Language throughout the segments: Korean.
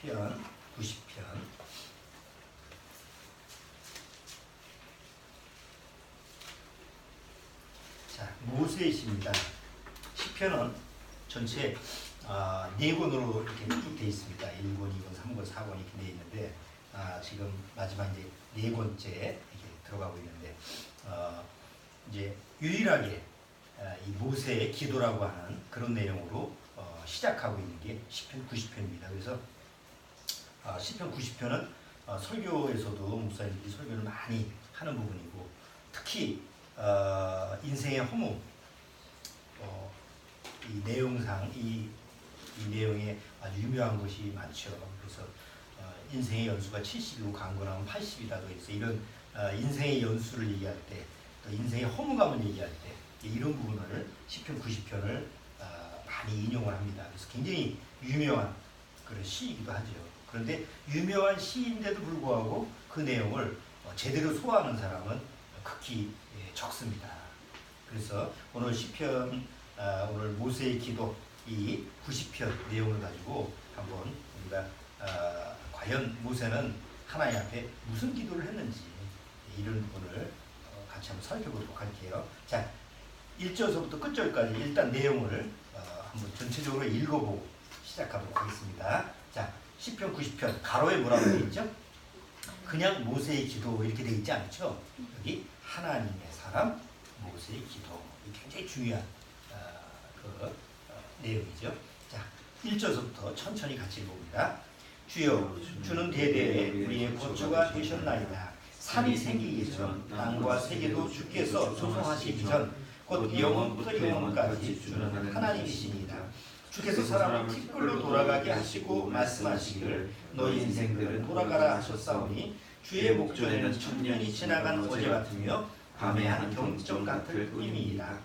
시편 90편. 자, 모세의 시입니다. 시편은 전체 네 권으로 이렇게 쭉 되어 있습니다. 1권, 2권, 3권, 4권 이렇게 되어 있는데 지금 마지막 이제 네 권째 이렇게 들어가고 있는데 이제 유일하게 이 모세의 기도라고 하는 그런 내용으로 시작하고 있는 게 시편 90편입니다. 그래서 시편 90편은 설교에서도 목사님들이 설교를 많이 하는 부분이고 특히 인생의 허무 이 내용상 이 내용에 아주 유명한 것이 많죠. 그래서 인생의 연수가 70이고 강건하면 80이라도 해서 이런 인생의 연수를 얘기할 때 또 인생의 허무감을 얘기할 때 이런 부분을 시편 90편을 많이 인용을 합니다. 그래서 굉장히 유명한 그런 시이기도 하죠. 그런데 유명한 시인데도 불구하고 그 내용을 제대로 소화하는 사람은 극히 적습니다. 그래서 오늘 시편 오늘 모세의 기도 이 90편 내용을 가지고 한번 우리가 과연 모세는 하나님 앞에 무슨 기도를 했는지 이런 부분을 같이 한번 살펴보도록 할게요. 자, 1절서부터 끝절까지 일단 내용을 한번 전체적으로 읽어보고 시작하도록 하겠습니다. 자, 시편 90편 가로에 뭐라고 되어 있죠? 그냥 모세의 기도 이렇게 되어 있지 않죠? 여기 하나님의 사람 모세의 기도 굉장히 중요한 내용이죠. 자, 1절서부터 천천히 같이 읽어봅니다. 주여, 주는 대대에 우리의 거처가 되셨나이다. 산이 생기기 전 땅과 세계도 주께서 조성하시기 전 곧 영원부터 영원까지 주는 하나님이십니다. 주께서 사람을 티끌로 돌아가게 하시고 말씀하시기를 너희 인생들은 돌아가라 하셨사오니 주의 목전에는 천년이 지나간 어제 같으며 밤에 하는 경점 같을 뿐입니다.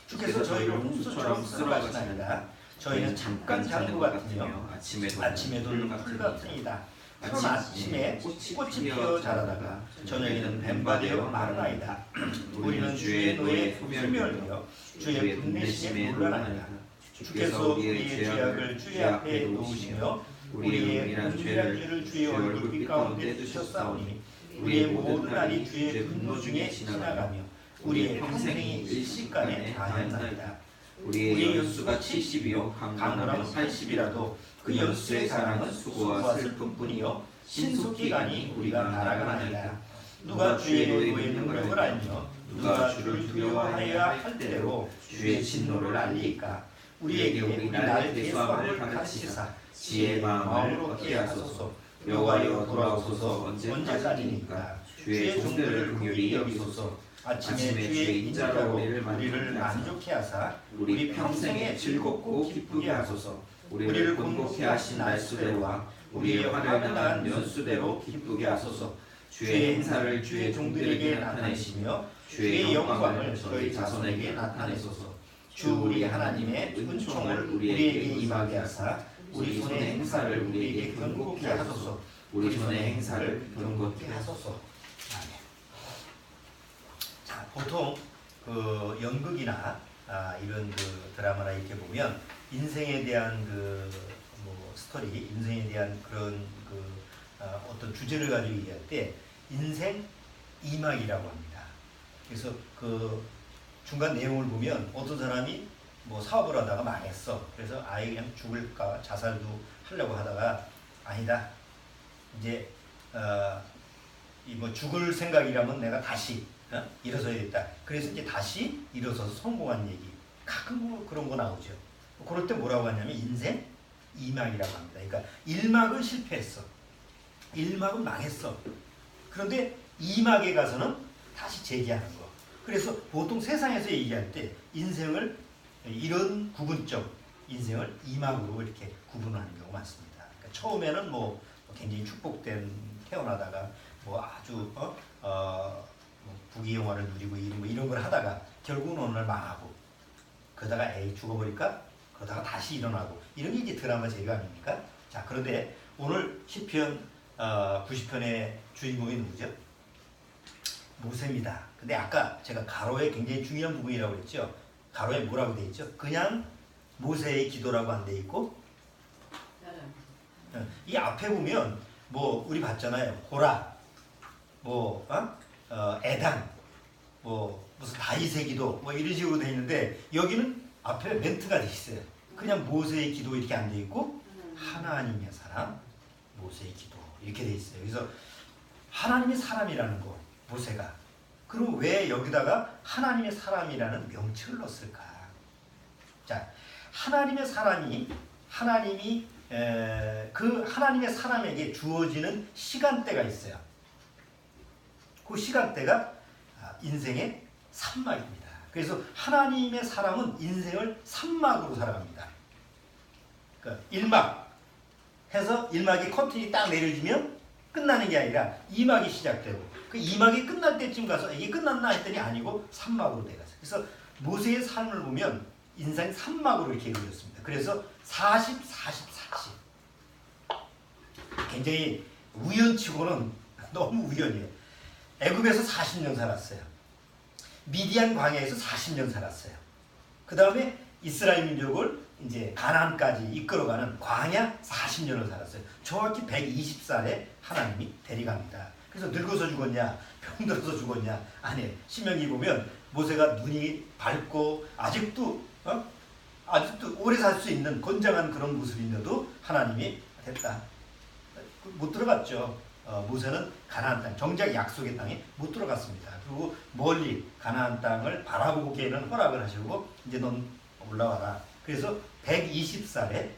주께서 저희를 홍수처럼 쓸어가시나이다. 저희는 잠깐 잔 것 같으며 아침에도 풀 같으니이다. 푸른 아침에 꽃이 피어 자라다가 저녁에는 뱀바 되어 마르나이다. 우리는 주의 노에 소멸되어 주의 분내심에 놀라나이다. 주께서 우리의 죄악을 주의 앞에 놓으시며 우리의 은밀한 죄를 주의 얼굴빛 가운데 두셨사오니 우리의 모든 날이 주의 분노 중에 지나가며 우리의 평생이 일시간에 다하였나이다. 우리의 연수가 70이요 강건하면 80이라도 그 연수의 사랑은 수고와 슬픔뿐이요 신속기간이 우리가 날아가나이다. 누가 주의 노에 능력을 알며 누가 주를 두려워하여야 할 때로 주의 진노를 알리까. 우리에게 우리 나의 대수함을 가르치사 지혜의 마음을 얻게 하소서. 여호와여 돌아오소서 언제까지니까. 주의 종들을 긍휼히 여기소서. 아침에 주의 인자로 우리를 만족케 하사 우리 평생에 즐겁고 기쁘게 하소서. 우리를 곤곡해 하신 날수대로와 우리의 화려한 연수대로 기쁘게 하소서. 주의 행사를 주의 종들에게 나타내시며 주의 영광을 저희 자손에게 나타내소서. 주 우리 하나님의 은총을 우리에게 임하게 하사 우리 손의 행사를 우리에게 견고케 하소서. 우리 손의 행사를 견고케 하소서. 자, 보통 그 연극이나 이런 그 드라마나 이렇게 보면 인생에 대한 그 뭐 스토리, 인생에 대한 그런 그 어떤 주제를 가지고 얘기할 때 인생 2막이라고 합니다. 그래서 그 중간 내용을 보면 어떤 사람이 뭐 사업을 하다가 망했어. 그래서 아예 그냥 죽을까 자살도 하려고 하다가 아니다. 이제 이 뭐 죽을 생각이라면 내가 다시 일어서야겠다. 그래서 이제 다시 일어서서 성공한 얘기. 가끔 뭐 그런 거 나오죠. 그럴 때 뭐라고 하냐면 인생 2막이라고 합니다. 그러니까 1막은 실패했어. 1막은 망했어. 그런데 2막에 가서는 다시 재기하는 거. 그래서 보통 세상에서 얘기할 때 인생을 이런 구분적 인생을 2막으로 이렇게 구분하는 경우가 많습니다. 그러니까 처음에는 뭐 굉장히 축복된 태어나다가 뭐 아주 부귀영화를 누리고 이런 걸 하다가 결국은 어느 날 망하고 그러다가 에이 죽어버릴까? 그러다가 다시 일어나고 이런 게 이제 드라마 재료 아닙니까? 자, 그런데 오늘 시편 90편의 주인공이 누구죠? 모세입니다. 근데 아까 제가 가로에 굉장히 중요한 부분이라고 그랬죠? 가로에 뭐라고 돼 있죠? 그냥 모세의 기도라고 안 돼 있고 이 앞에 보면 뭐 우리 봤잖아요. 호라, 뭐 에단, 뭐 무슨 다윗의 기도 뭐 이런 식으로 돼 있는데 여기는 앞에 멘트가 돼 있어요. 그냥 모세의 기도 이렇게 안 돼 있고 하나님의 사람, 모세의 기도 이렇게 돼 있어요. 그래서 하나님의 사람이라는 거 모세가 그럼 왜 여기다가 하나님의 사람이라는 명칭을 넣었을까? 자, 하나님의 사람이 하나님이 그 하나님의 사람에게 주어지는 시간대가 있어요. 그 시간대가 인생의 3막입니다. 그래서 하나님의 사람은 인생을 3막으로 살아갑니다. 그러니까 1막 해서 1막이 커튼이 딱 내려지면 끝나는 게 아니라 2막이 시작되고 그 2막이 끝날 때쯤 가서 이게 끝났나 했더니 아니고 3막으로 돼갔어요. 그래서 모세의 삶을 보면 인생 3막으로 이렇게 이루어졌습니다. 그래서 40, 40, 40 굉장히 우연치고는 너무 우연이에요. 애굽에서 40년 살았어요. 미디안 광야에서 40년 살았어요. 그 다음에 이스라엘 민족을 이제 가나안까지 이끌어가는 광야 40년을 살았어요. 정확히 120살에 하나님이 데려갑니다. 그래서 늙어서 죽었냐, 병들어서 죽었냐, 아니 신명기 보면 모세가 눈이 밝고 아직도 오래 살 수 있는 건장한 그런 모습인데도 하나님이 됐다. 못 들어갔죠. 모세는 가나안 땅, 정작 약속의 땅에 못 들어갔습니다. 그리고 멀리 가나안 땅을 바라보기에는 허락을 하시고 이제 넌 올라와라. 그래서 120살에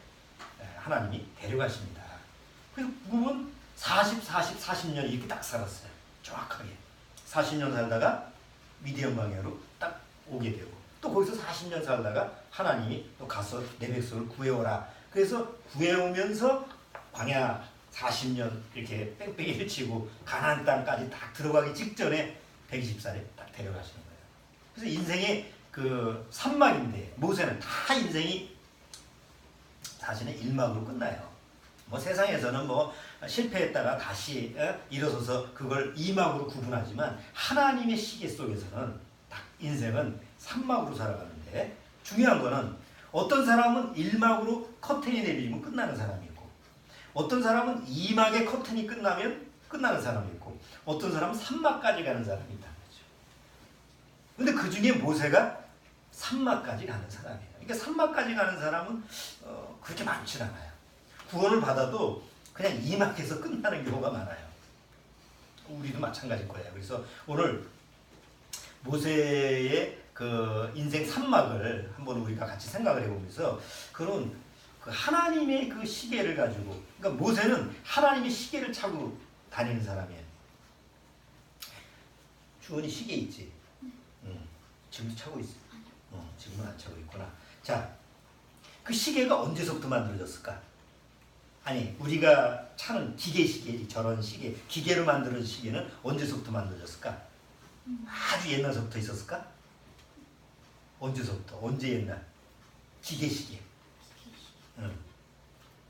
하나님이 데려가십니다. 그래서 보면 40, 40, 40년 이렇게 딱 살았어요. 정확하게. 40년 살다가 미디안 광야로 딱 오게 되고 또 거기서 40년 살다가 하나님이 또 가서 내 백성을 구해오라. 그래서 구해오면서 광야 40년 이렇게 뺑뺑이를 치고 가나안 땅까지 딱 들어가기 직전에 120살에 딱 데려가시는 거예요. 그래서 인생의 그 3막인데 모세는 다 인생이 사실은 1막으로 끝나요. 뭐 세상에서는 뭐 실패했다가 다시 일어서서 그걸 2막으로 구분하지만 하나님의 시계 속에서는 딱 인생은 3막으로 살아가는데 중요한 거는 어떤 사람은 1막으로 커튼이 내리면 끝나는 사람이 있고 어떤 사람은 2막의 커튼이 끝나면 끝나는 사람이 있고 어떤 사람은 3막까지 가는 사람이 있다는 거죠. 근데 그 중에 모세가 3막까지 가는 사람이에요. 그러니까 3막까지 가는 사람은 그렇게 많지 않아요. 구원을 받아도 그냥 2막에서 끝나는 경우가 많아요. 우리도 마찬가지일 거예요. 그래서 오늘 모세의 그 인생 3막을 한번 우리가 같이 생각을 해보면서 그런 그 하나님의 그 시계를 가지고 그러니까 모세는 하나님의 시계를 차고 다니는 사람이에요. 주원이 시계 있지? 지금도 차고 있어. 지금은 안 차고 있구나. 자, 그 시계가 언제서부터 만들어졌을까? 아니, 우리가 차는 기계 시계, 저런 시계, 기계로 만들어진 시계는 언제서부터 만들어졌을까? 아주 옛날서부터 있었을까? 언제서부터? 언제 옛날? 기계 시계.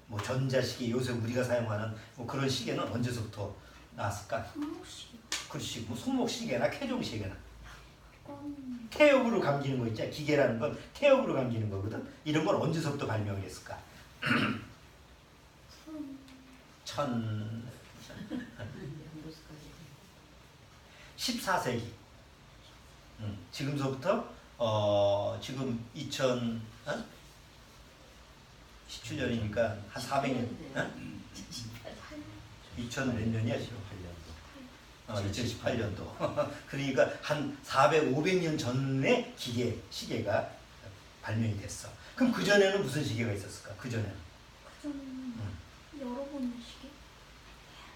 뭐 전자시계, 요새 우리가 사용하는 뭐 그런 시계는 언제서부터 나왔을까? 손목시계. 그렇지, 뭐 손목시계나 캐종시계나. 태엽으로 감기는 거 있잖아. 기계라는 건 태엽으로 감기는 거거든. 이런 건 언제서부터 발명을 했을까? 14세기. 지금서부터 지금 17년이니까 한 400년. 2000 몇 년이야 지금? 2018년도. 그러니까 한 400, 500년 전에 기계, 시계가 발명이 됐어. 그럼 그 전에는 무슨 시계가 있었을까? 그 전에는? 그 전에는 여러 번의 시계?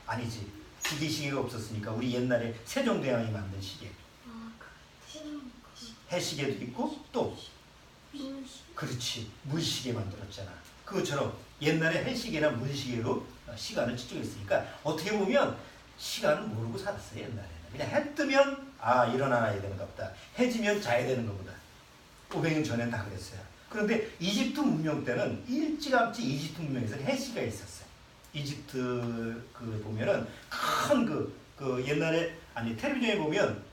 아니지. 기계 시계가 없었으니까 우리 옛날에 세종대왕이 만든 시계. 해시계도 있고 또 물시계. 그렇지. 물시계 만들었잖아. 그것처럼 옛날에 해시계나 물시계로 시간을 측정했으니까 어떻게 보면 시간을 모르고 살았어요. 옛날에는. 그냥 해 뜨면 일어나야 되는 것보다 해 지면 자야 되는 것보다 500년 전엔 다 그랬어요. 그런데 이집트 문명 때는 일찌감치 이집트 문명에서는 해시계가 있었어요. 이집트 보면은 큰 그 옛날에 텔레비전에 보면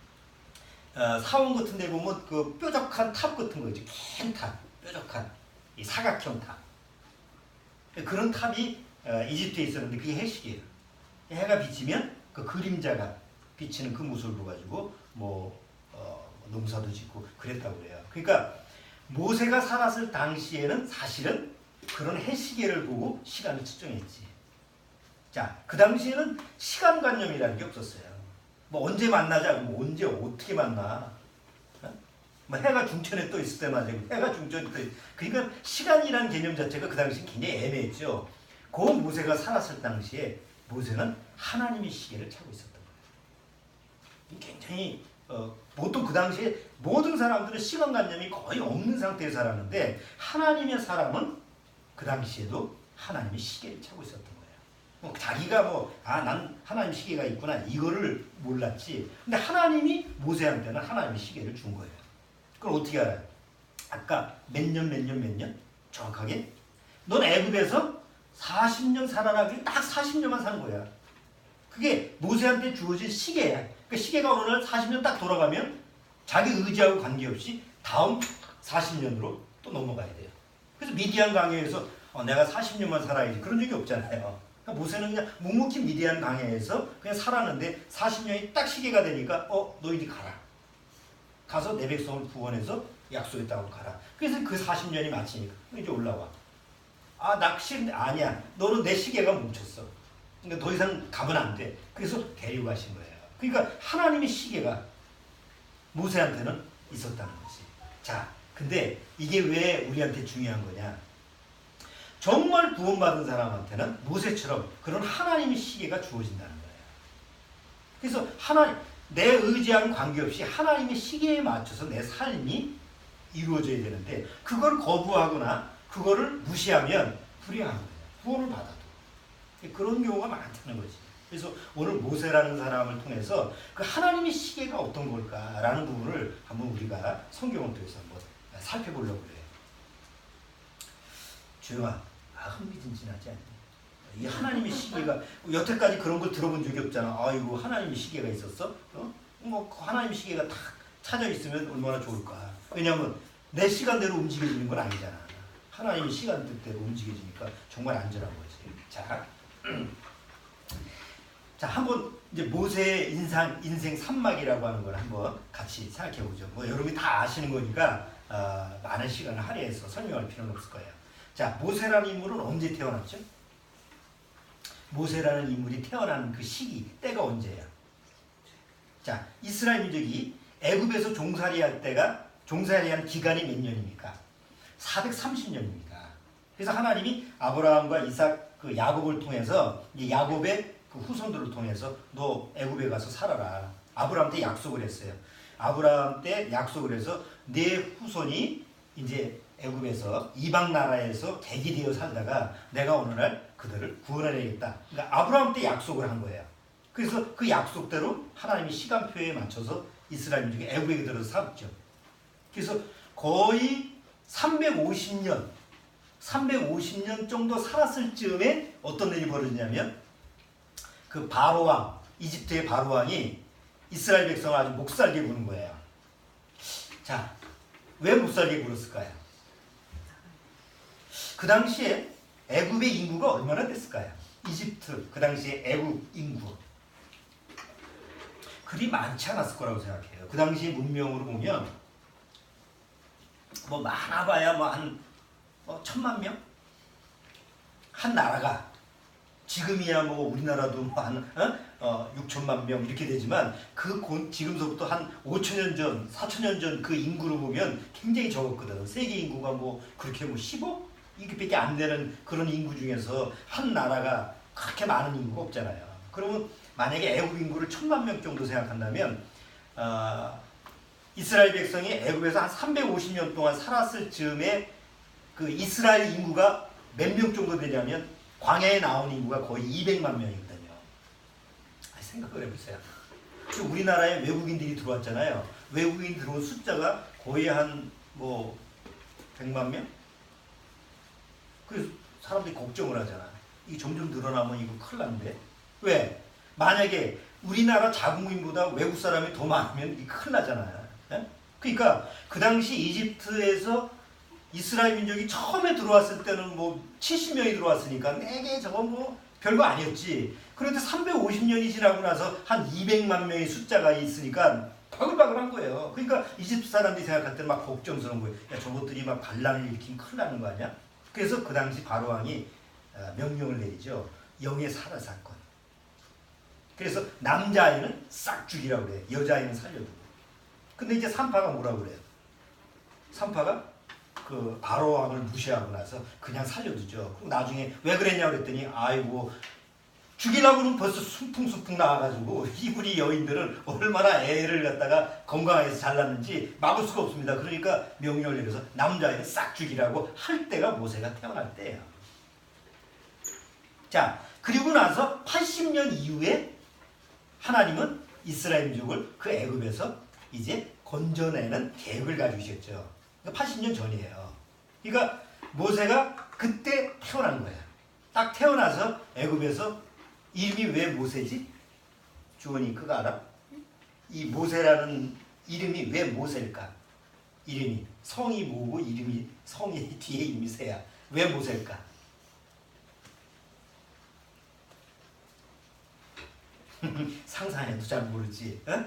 사원 같은 데 보면 그 뾰족한 탑 같은 거 있죠. 긴 탑, 뾰족한 이 사각형 탑. 그런 탑이 이집트에 있었는데 그게 해식이에요. 해가 비치면 그 그림자가 비치는 그 모습을 봐가지고 농사도 짓고 그랬다고 그래요. 그러니까 모세가 살았을 당시에는 사실은 그런 해시계를 보고 시간을 측정했지. 자, 그 당시에는 시간관념이라는 게 없었어요. 뭐 언제 만나자, 뭐 언제 어떻게 만나. 뭐 해가 중천에 떠 있을 때만 되고 해가 중천에 떠 있. 그러니까 시간이라는 개념 자체가 그 당시 굉장히 애매했죠. 그 모세가 살았을 당시에 모세는 하나님의 시계를 차고 있었던 거예요. 굉장히 보통 그 당시에 모든 사람들은 시간관념이 거의 없는 상태에서 살았는데 하나님의 사람은 그 당시에도 하나님의 시계를 차고 있었던 거예요. 자기가 난 하나님 시계가 있구나 이거를 몰랐지. 근데 하나님이 모세한테는 하나님의 시계를 준 거예요. 그걸 어떻게 알아요? 아까 몇 년 정확하게 넌 애굽에서 40년 살아나길 딱 40년만 산 거야. 그게 모세한테 주어진 시계야. 그 시계가 어느 날 40년 딱 돌아가면 자기 의지하고 관계없이 다음 40년으로 또 넘어가야 돼요. 그래서 미디안 강해에서 내가 40년만 살아야지 그런 적이 없잖아요. 그러니까 모세는 그냥 묵묵히 미디안 강해에서 그냥 살았는데 40년이 딱 시계가 되니까 너 이제 가라. 가서 내 백성을 구원해서 약속의 땅으로 가라. 그래서 그 40년이 마치니까 이제 올라와. 낚시 아니야. 너는 내 시계가 멈췄어. 그러니까 더 이상 가면 안 돼. 그래서 데리고 가신 거예요. 그러니까 하나님의 시계가 모세한테는 있었다는 거지. 자, 근데 이게 왜 우리한테 중요한 거냐? 정말 구원받은 사람한테는 모세처럼 그런 하나님의 시계가 주어진다는 거예요. 그래서 내 의지와는 관계없이 하나님의 시계에 맞춰서 내 삶이 이루어져야 되는데 그걸 거부하거나 그거를 무시하면 불행한 거예요. 구원을 받아도. 그런 경우가 많다는 거지. 그래서 오늘 모세라는 사람을 통해서 그 하나님의 시계가 어떤 걸까라는 부분을 한번 우리가 성경을 통해서 한번 살펴보려고 해요. 주영아, 흥미진진하지 않니? 이 하나님의 시계가 여태까지 그런 걸 들어본 적이 없잖아. 아이고 하나님의 시계가 있었어? 하나님의 시계가 딱 찾아 있으면 얼마나 좋을까. 왜냐하면 내 시간대로 움직여지는 건 아니잖아. 하나님의 시간대로 움직여지니까 정말 안전한 거지. 자, 한번 이제 모세의 인생 산막이라고 하는 걸 한번 같이 생각해 보죠. 여러분이 다 아시는 거니까 많은 시간을 할애해서 설명할 필요는 없을 거예요. 자, 모세라는 인물은 언제 태어났죠? 모세라는 인물이 태어난 그 시기, 때가 언제야? 자, 이스라엘 민족이 애굽에서 종살이한 기간이 몇 년입니까? 430년입니다. 그래서 하나님이 아브라함과 이삭, 야곱을 통해서 이 야곱의 그 후손들을 통해서 너 애굽에 가서 살아라. 아브라함한테 약속을 했어요. 아브라함 때 약속을 해서 내 후손이 이제 애굽에서 이방 나라에서 객이 되어 살다가 내가 어느 날 그들을 구원하려겠다. 그러니까 아브라함 때 약속을 한 거예요. 그래서 그 약속대로 하나님이 시간표에 맞춰서 이스라엘 민족이 애굽에 들어서 살았죠. 그래서 거의 350년 정도 살았을 즈음에 어떤 일이 벌어지냐면 그 바로왕, 이집트의 바로왕이 이스라엘 백성을 아주 못살게 구는 거예요. 자, 왜 못살게 굴었을까요? 그 당시에 애굽의 인구가 얼마나 됐을까요? 이집트, 그 당시에 애굽 인구 그리 많지 않았을 거라고 생각해요. 그 당시 문명으로 보면 많아봐야 한 1000만 명? 한 나라가 지금이야 우리나라도 한 6천만 명 이렇게 되지만 지금서부터 한 5천년 전, 4천년 전 그 인구로 보면 굉장히 적었거든. 세계 인구가 그렇게 10억? 이렇게밖에 안 되는 그런 인구 중에서 한 나라가 그렇게 많은 인구가 없잖아요. 그러면 만약에 애굽 인구를 1000만 명 정도 생각한다면 이스라엘 백성이 애굽에서 한 350년 동안 살았을 즈음에 그 이스라엘 인구가 몇 명 정도 되냐면 광야에 나온 인구가 거의 200만 명이거든요. 생각을 해보세요. 우리나라에 외국인들이 들어왔잖아요. 외국인 들어온 숫자가 거의 한 100만 명? 그래서 사람들이 걱정을 하잖아. 이게 점점 늘어나면 이거 큰일 난데. 왜? 만약에 우리나라 자국민보다 외국 사람이 더 많으면 이게 큰일 나잖아요. 그러니까 그 당시 이집트에서 이스라엘 민족이 처음에 들어왔을 때는 뭐 70명이 들어왔으니까 내게 저건 뭐 별거 아니었지. 그런데 350년이 지나고 나서 한 200만 명의 숫자가 있으니까 바글바글한 거예요. 그러니까 이집트 사람들이 생각할 때는 막 걱정스러운 거예요. 야, 저것들이 막 반란을 일으키면 큰일 나는 거 아니야? 그래서 그 당시 바로 왕이 명령을 내리죠. 영의 살해 사건. 그래서 남자아이는 싹 죽이라고 그래요. 여자아이는 살려두고. 근데 이제 산파가 뭐라고 그래요? 산파가 그 바로 왕을 무시하고 나서 그냥 살려두죠. 그리고 나중에 왜 그랬냐고 그랬더니 아이고 죽이려고는 벌써 순풍순풍 나와가지고 히브리 여인들은 얼마나 애를 갖다가 건강해서 잘났는지 막을 수가 없습니다. 그러니까 명령을 내려서 남자애를 싹 죽이라고 할 때가 모세가 태어날 때예요. 자, 그리고 나서 80년 이후에 하나님은 이스라엘 민족을 그 애굽에서 이제 건져내는 계획을 가지고 계셨죠. 80년 전이에요. 그러니까 모세가 그때 태어난 거예요. 딱 태어나서 애굽에서 이름이 왜 모세지? 주원이 그거 알아? 이 모세라는 이름이 왜 모세일까? 이름이 성이 뭐고 이름이 성이 뒤에 이름이 새야. 왜 모세일까? 상상해도 잘 모르지. 어?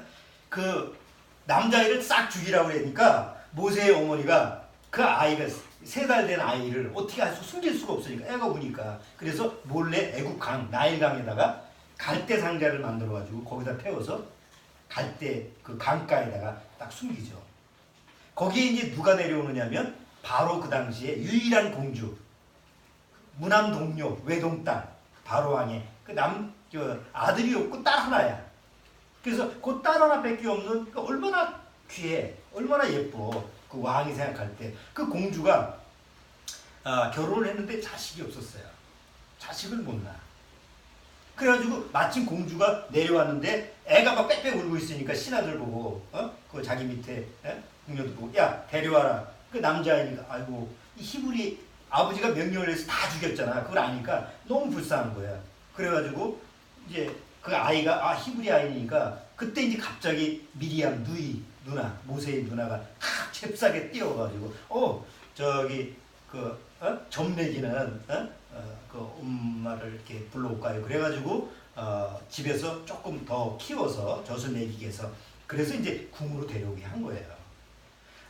그 남자아이를 싹 죽이라고 그러니까 모세의 어머니가 그 아이가 3달 된 아이를 어떻게 할 수 숨길 수가 없으니까 애가 우니까 그래서 몰래 애국 강 나일강에다가 갈대 상자를 만들어 가지고 거기다 태워서 갈대 그 강가에다가 딱 숨기죠. 거기에 이제 누가 내려오느냐면 바로 그 당시에 유일한 공주 무남 동료 외동딸 바로 왕의 그 아들이 없고 딸 하나야. 그래서 그 딸 하나밖에 없는 얼마나 귀해, 얼마나 예뻐. 그 왕이 생각할 때 그 공주가 결혼을 했는데 자식이 없었어요. 자식을 못 낳아. 그래가지고 마침 공주가 내려왔는데 애가 막 빽빽 울고 있으니까 신하들 보고 그 자기 밑에 궁녀들 보고 야 데려와라. 그 남자애니까 아이고 이 히브리 아버지가 명령을 해서 다 죽였잖아. 그걸 아니까 너무 불쌍한 거야. 그래가지고 이제 그 아이가 히브리 아이니까 그때 이제 갑자기 미리암 누나 모세의 누나가 탁 잽싸게 뛰어가지고 저기 점내기는 그 엄마를 이렇게 불러올까요? 그래가지고 집에서 조금 더 키워서 젖을 먹이게 해서 그래서 이제 궁으로 데려오게 한 거예요.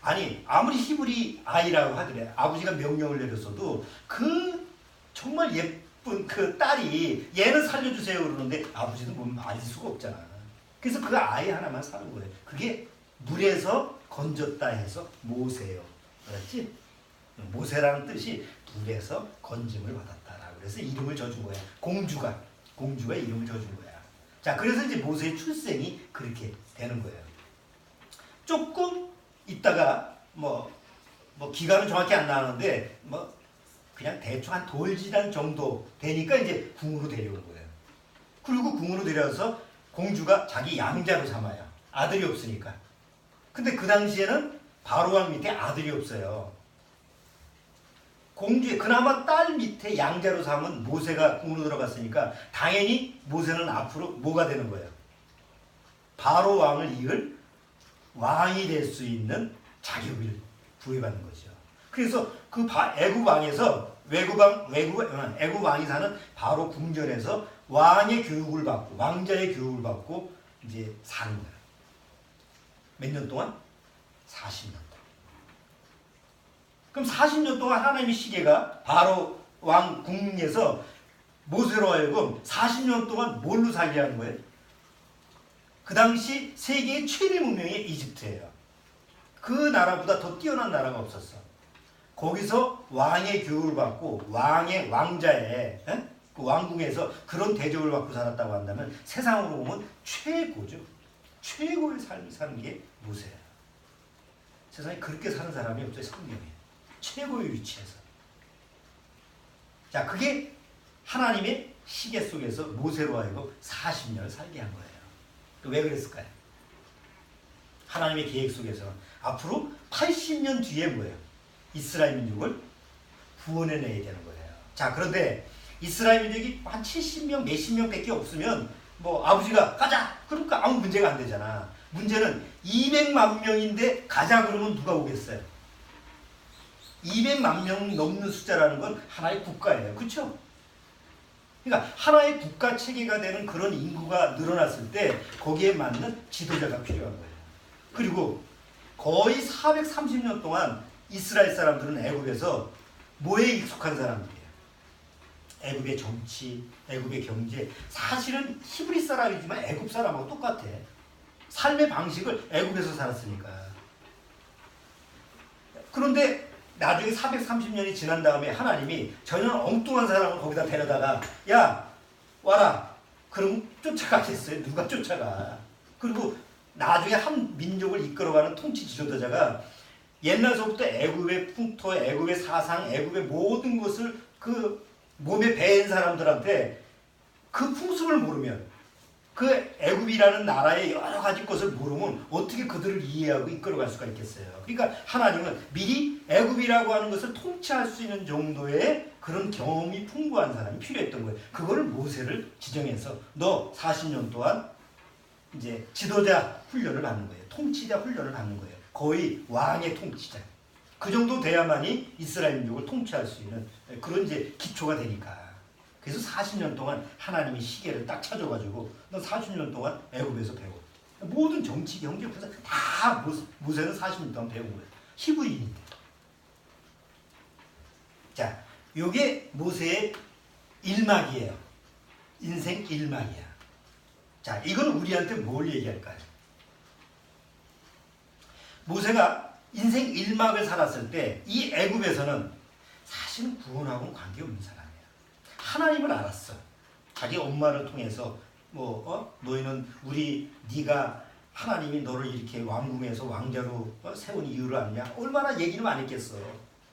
아니 아무리 히브리 아이라고 하더래 아버지가 명령을 내렸어도 그 정말 예쁜 그 딸이 얘는 살려주세요 그러는데 아버지는 뭐 말릴 수가 없잖아. 그래서 그 아이 하나만 사는 거예요. 그게 물에서 건졌다 해서 모세요. 그렇지? 모세라는 뜻이 물에서 건짐을 받았다라고 그래서 이름을 져준 거야. 공주가 이름을 져준 거야. 자, 그래서 이제 모세의 출생이 그렇게 되는 거예요. 조금 있다가 뭐 기간은 정확히 안 나는데 그냥 대충 한 돌지단 정도 되니까 이제 궁으로 데려오는 거예요. 그리고 궁으로 데려와서 공주가 자기 양자로 삼아요. 아들이 없으니까. 근데 그 당시에는 바로왕 밑에 아들이 없어요. 공주의 그나마 딸 밑에 양자로 삼은 모세가 궁으로 들어갔으니까 당연히 모세는 앞으로 뭐가 되는 거예요? 바로왕을 이을 왕이 될 수 있는 자격을 부여받는 거죠. 그래서 그 애굽 왕에서 애굽 왕이 사는 바로 궁전에서 왕의 교육을 받고 왕자의 교육을 받고 이제 사는 거예요. 몇 년 동안? 40년 동안. 그럼 40년 동안 하나님의 시계가 바로 왕 궁에서 모세로 하여금 40년 동안 뭘로 살게 하는 거예요? 그 당시 세계의 최대 문명이 이집트예요. 그 나라보다 더 뛰어난 나라가 없었어. 거기서 왕의 교육을 받고 왕자의 그 왕궁에서 그런 대접을 받고 살았다고 한다면 세상으로 보면 최고죠. 최고의 삶을 사는 게 모세야. 세상에 그렇게 사는 사람이 없어요. 성경에. 최고의 위치에서. 자, 그게 하나님의 시계 속에서 모세로 하여금 40년을 살게 한 거예요. 왜 그랬을까요? 하나님의 계획 속에서는 앞으로 80년 뒤에 뭐예요? 이스라엘 민족을 구원해내야 되는 거예요. 자, 그런데 이스라엘 민족이 한 70명, 몇십 명밖에 없으면 아버지가 가자! 그러니까 아무 문제가 안 되잖아. 문제는 200만 명인데 가자 그러면 누가 오겠어요? 200만 명 넘는 숫자라는 건 하나의 국가예요. 그렇죠? 그러니까 하나의 국가 체계가 되는 그런 인구가 늘어났을 때 거기에 맞는 지도자가 필요한 거예요. 그리고 거의 430년 동안 이스라엘 사람들은 애굽에서 뭐에 익숙한 사람들이에요? 애굽의 정치, 애굽의 경제. 사실은 히브리 사람이지만 애굽 사람하고 똑같아. 삶의 방식을 애굽에서 살았으니까. 그런데 나중에 430년이 지난 다음에 하나님이 전혀 엉뚱한 사람을 거기다 데려다가 야 와라. 그럼 쫓아가겠어요? 누가 쫓아가? 그리고 나중에 한 민족을 이끌어가는 통치 지도자가 옛날서부터 애굽의 풍토, 애굽의 사상, 애굽의 모든 것을 그 몸에 배인 사람들한테 그 풍습을 모르면 그 애굽이라는 나라의 여러 가지 것을 모르면 어떻게 그들을 이해하고 이끌어갈 수가 있겠어요. 그러니까 하나님은 미리 애굽이라고 하는 것을 통치할 수 있는 정도의 그런 경험이 풍부한 사람이 필요했던 거예요. 그거를 모세를 지정해서 너 40년 동안 이제 지도자 훈련을 받는 거예요. 통치자 훈련을 받는 거예요. 거의 왕의 통치자. 그 정도 돼야만이 이스라엘 민족을 통치할 수 있는 그런 이제 기초가 되니까. 그래서 40년 동안 하나님이 시계를 딱 찾아가지고 너 40년 동안 애굽에서 배워. 모든 정치, 경제, 군사 다 모세는 40년 동안 배운 거예요. 히브리인인데. 자, 요게 모세의 일막이에요. 인생 일막이야. 자, 이건 우리한테 뭘 얘기할까요? 모세가 인생 일막을 살았을 때 이 애굽에서는 사실은 구원하고는 관계없는 사람이에요. 하나님을 알았어. 자기 엄마를 통해서 너희는 네가 하나님이 너를 이렇게 왕궁에서 왕자로 세운 이유를 아느냐? 얼마나 얘기를 많이 했겠어.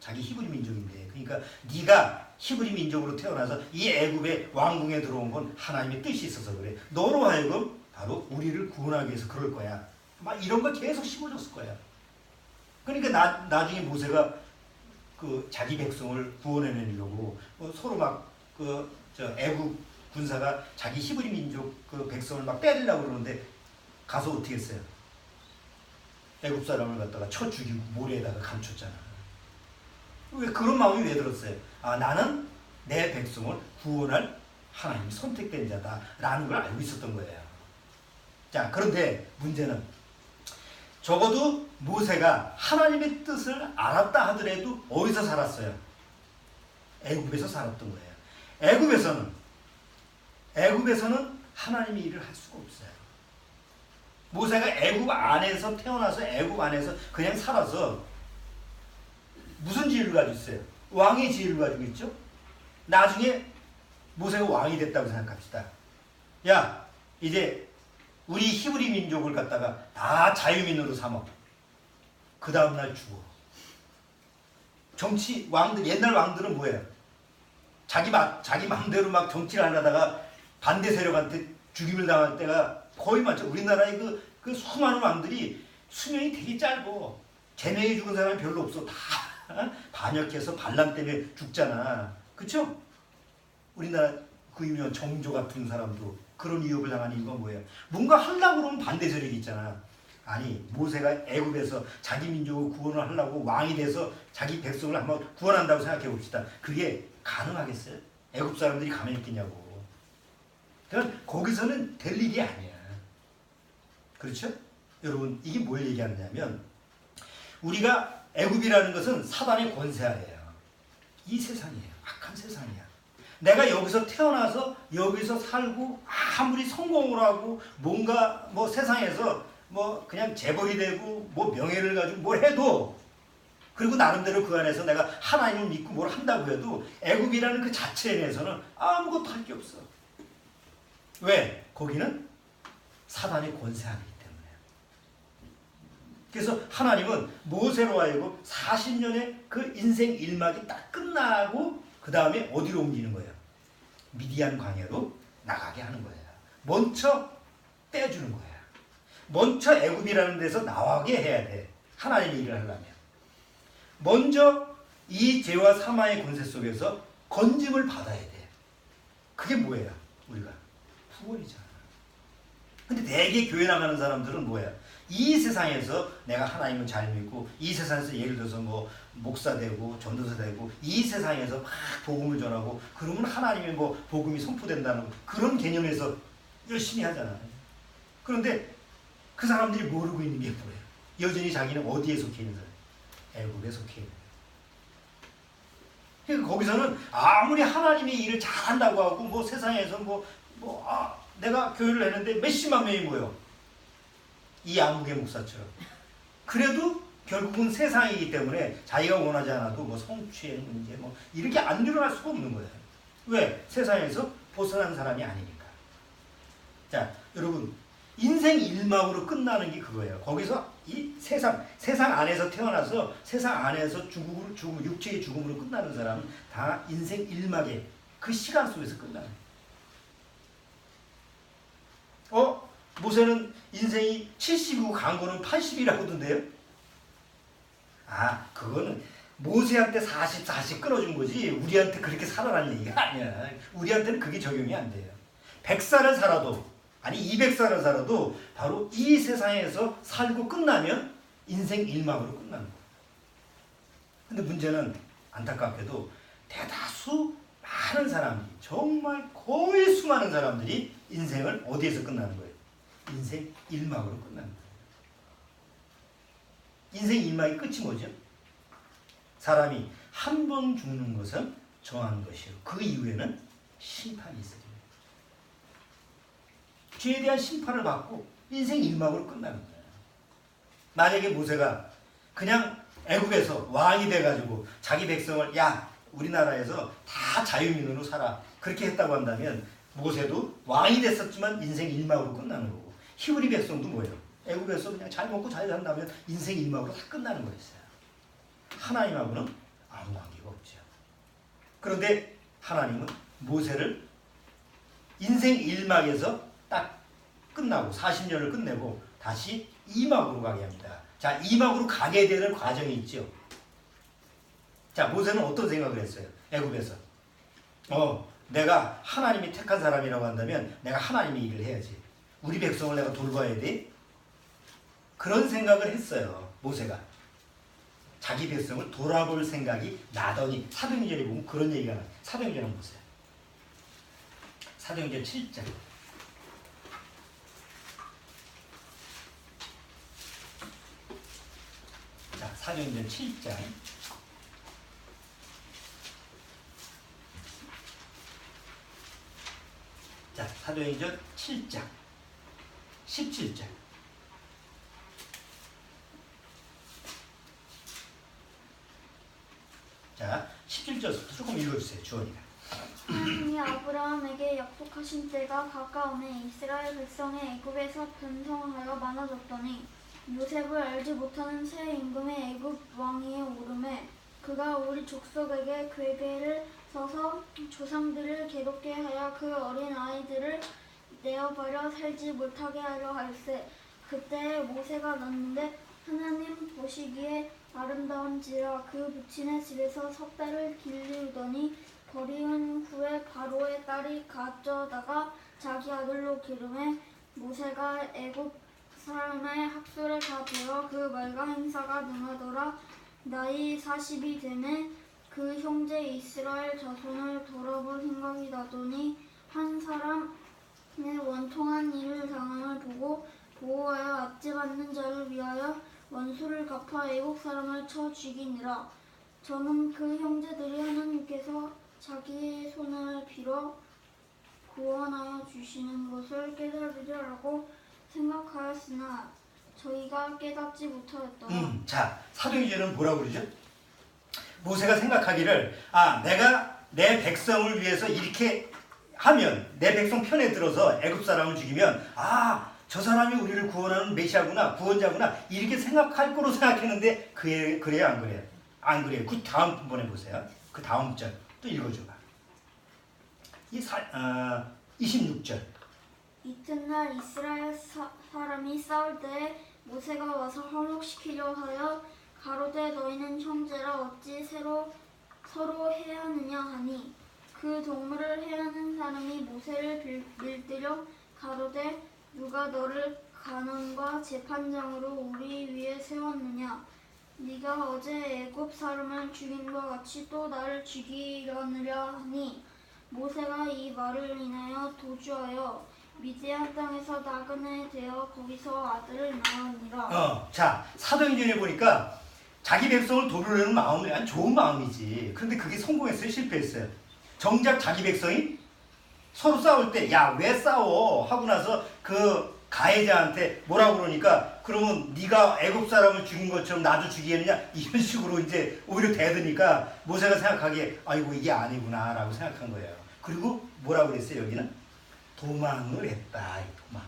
자기 히브리 민족인데. 그러니까 네가 히브리 민족으로 태어나서 이 애굽의 왕궁에 들어온 건 하나님의 뜻이 있어서 그래. 너로 하여금 바로 우리를 구원하기 위해서 그럴 거야. 막 이런 거 계속 심어줬을 거야. 그러니까 나중에 모세가 그 자기 백성을 구원해내려고 서로 막 애굽 군사가 자기 히브리 민족 그 백성을 막 때리려고 그러는데 가서 어떻게 했어요? 애굽 사람을 갖다가 쳐 죽이고 모래에다가 감췄잖아. 왜 그런 마음이 왜 들었어요? 아, 나는 내 백성을 구원할 하나님이 선택된 자다라는 걸 알고 있었던 거예요. 자, 그런데 문제는 적어도 모세가 하나님의 뜻을 알았다 하더라도 어디서 살았어요? 애굽에서 살았던 거예요. 애굽에서는 하나님의 일을 할 수가 없어요. 모세가 애굽 안에서 태어나서 애굽 안에서 그냥 살아서 무슨 지위를 가지고 있어요? 왕의 지위를 가지고 있죠? 나중에 모세가 왕이 됐다고 생각합시다. 야, 이제 우리 히브리 민족을 갖다가 다 자유민으로 삼어. 그 다음날 죽어. 정치 왕들, 옛날 왕들은 뭐예요? 자기 마음대로 막 정치를 하려다가 반대 세력한테 죽임을 당할 때가 거의 많죠. 우리나라의 그 수많은 왕들이 수명이 되게 짧고 제명에 죽은 사람이 별로 없어. 다 반역해서 반란 때문에 죽잖아. 그쵸? 우리나라 그 유명한 정조 같은 사람도 그런 위협을 당한 이유가 뭐예요? 뭔가 하려고 그러면 반대 세력이 있잖아. 아니, 모세가 애굽에서 자기 민족을 구원을 하려고 왕이 돼서 자기 백성을 한번 구원한다고 생각해 봅시다. 그게 가능하겠어요? 애굽 사람들이 가만히 있겠냐고. 그러니까 거기서는 될 일이 아니야. 그렇죠? 여러분, 이게 뭘 얘기하느냐면 우리가 애굽이라는 것은 사단의 권세하에요. 이 세상이에요. 악한 세상이야. 내가 여기서 태어나서 여기서 살고 아무리 성공을 하고 뭔가 세상에서 그냥 재벌이 되고 명예를 가지고 뭘 해도 그리고 나름대로 그 안에서 내가 하나님을 믿고 뭘 한다고 해도 애굽이라는 그 자체에 대해서는 아무것도 할 게 없어. 왜? 거기는 사단의 권세하기 때문에. 그래서 하나님은 모세로 하여금 40년의 그 인생 일막이 딱 끝나고 그 다음에 어디로 옮기는 거예요? 미디안 광야로 나가게 하는 거예요. 먼저 떼주는 거예요. 먼저 애굽이라는 데서 나가게 해야 돼. 하나님의 일을 하려면. 먼저 이 죄와 사망의 권세 속에서 건짐을 받아야 돼. 그게 뭐예요? 우리가 구원이잖아. 근데 대개 교회 나가는 사람들은 뭐야? 이 세상에서 내가 하나님을 잘 믿고 이 세상에서 예를 들어서 뭐 목사 되고 전도사 되고 이 세상에서 막 복음을 전하고 그러면 하나님의 뭐 복음이 선포된다는 그런 개념에서 열심히 하잖아요. 그런데 그 사람들이 모르고 있는 게 뭐예요? 여전히 자기는 어디에 속해 있는 사람이에요? 애국에 속해 있는 거예요. 그러니까 거기서는 아무리 하나님의 일을 잘한다고 하고 뭐 세상에서 내가 교회를 했는데 몇십만 명이 모여. 이 아무개 목사처럼. 그래도 결국은 세상이기 때문에 자기가 원하지 않아도 뭐 성추행 문제 뭐 이렇게 안 일어날 수가 없는 거예요. 왜? 세상에서 벗어난 사람이 아니니까. 자, 여러분 인생 일막으로 끝나는 게 그거예요. 거기서 이 세상 안에서 태어나서 세상 안에서 죽음, 육체의 죽음으로 끝나는 사람은 다 인생 일막의 그 시간 속에서 끝나는 거예요. 모세는 인생이 70이고 강고는 80이라고던데요? 그거는 모세한테 40 끊어준 거지 우리한테 그렇게 살아라는 얘기가 아니야. 우리한테는 그게 적용이 안 돼요. 100살을 살아도 아니 200살을 살아도 바로 이 세상에서 살고 끝나면 인생 일막으로 끝나는 거예요. 근데 문제는 안타깝게도 대다수 많은 사람들이 정말 거의 수많은 사람들이 인생을 어디에서 끝나는 거예요? 인생 일막으로 끝나는 거예요. 인생 일막의 끝이 뭐죠? 사람이 한 번 죽는 것은 정한 것이요. 그 이후에는 심판이 있어요. 죄에 대한 심판을 받고 인생 일막으로 끝나는 거예요. 만약에 모세가 그냥 애국에서 왕이 돼가지고 자기 백성을 우리나라에서 다 자유민으로 살아 그렇게 했다고 한다면 모세도 왕이 됐었지만 인생 일막으로 끝나는 거고 히브리 백성도 뭐예요? 애국에서 그냥 잘 먹고 잘 산다면 인생 일막으로 다 끝나는 거였어요. 하나님하고는 아무 관계가 없죠. 그런데 하나님은 모세를 인생 일막에서 딱 끝나고 40년을 끝내고 다시 2막으로 가게 합니다. 자, 2막으로 가게 되는 과정이 있죠. 자, 모세는 어떤 생각을 했어요? 애국에서 내가 하나님이 택한 사람이라고 한다면 내가 하나님의 일을 해야지. 우리 백성을 내가 돌봐야 돼. 그런 생각을 했어요. 모세가. 자기 백성을 돌아볼 생각이 나더니 사도행전에 보면 그런 얘기가 나와요. 사도행전 한번 보세요. 사도행전 7장. 자, 사도행전 7장. 자, 사도행전 7장. 17절. 자, 17절부터 조금 읽어주세요. 주원이가. 하나님이 아브라함에게 약속하신 때가 가까우니 이스라엘 백성의 애굽에서 번성하여 많아졌더니 요셉을 알지 못하는 새 임금의 애굽 왕위에 오르매 그가 우리 족속에게 궤계를 서서 조상들을 괴롭게 하여 그 어린 아이들을 내어버려 살지 못하게 하려 할세. 그때 모세가 났는데 하나님 보시기에 아름다운지라 그 부친의 집에서 석 달을 길리우더니 버리운 후에 바로의 딸이 가져다가 자기 아들로 기르매 모세가 애굽 사람의 학술에 다 배워 그 말과 행사가 능하더라. 나이 40이 되매 그 형제 이스라엘 자손을 돌아볼 생각이 나더니 한 사람의 원통한 일을 당함을 보고 보호하여 압제받는 자를 위하여 원수를 갚아 애국 사람을 쳐 죽이니라. 저는 그 형제들이 하나님께서 자기의 손을 빌어 구원하여 주시는 것을 깨달으리라고 생각하였으나 저희가 깨닫지 못하였더라. 자, 사도행전은 뭐라고 그러죠? 모세가 생각하기를 내가 내 백성을 위해서 이렇게 하면 내 백성 편에 들어서 애굽 사람을 죽이면 저 사람이 우리를 구원하는 메시아구나 구원자구나 이렇게 생각할 거로 생각했는데 그래요 안 그래요? 안 그래요. 그 다음 번에 보세요. 그 다음 절 또 읽어줘봐. 26절. 이튿날 이스라엘 사람이 싸울 때에 모세가 와서 화목시키려 하여 가로되 너희는 형제라 어찌 서로 해하느냐 하니 그 동물을 해하는 사람이 모세를 밀들여 가로되 누가 너를 가난과 재판장으로 우리 위에 세웠느냐? 네가 어제 애굽 사람을 죽인 것 같이 또 나를 죽이려느냐 하니 모세가 이 말을 인하여 도주하여 미디안 땅에서 나그네 되어 거기서 아들을 낳으니라. 자, 사도행전에 보니까 자기 백성을 도우려는 마음이 아주 좋은 마음이지. 그런데 그게 성공했어요? 실패했어요? 정작 자기 백성이 서로 싸울 때 야, 왜 싸워? 하고 나서 그 가해자한테 뭐라고 그러니까 그러면 네가 애굽 사람을 죽인 것처럼 나도 죽이겠느냐? 이런 식으로 이제 오히려 대드니까 모세가 생각하기에 아이고 이게 아니구나 라고 생각한 거예요. 그리고 뭐라고 그랬어요? 여기는 도망을 했다. 도망.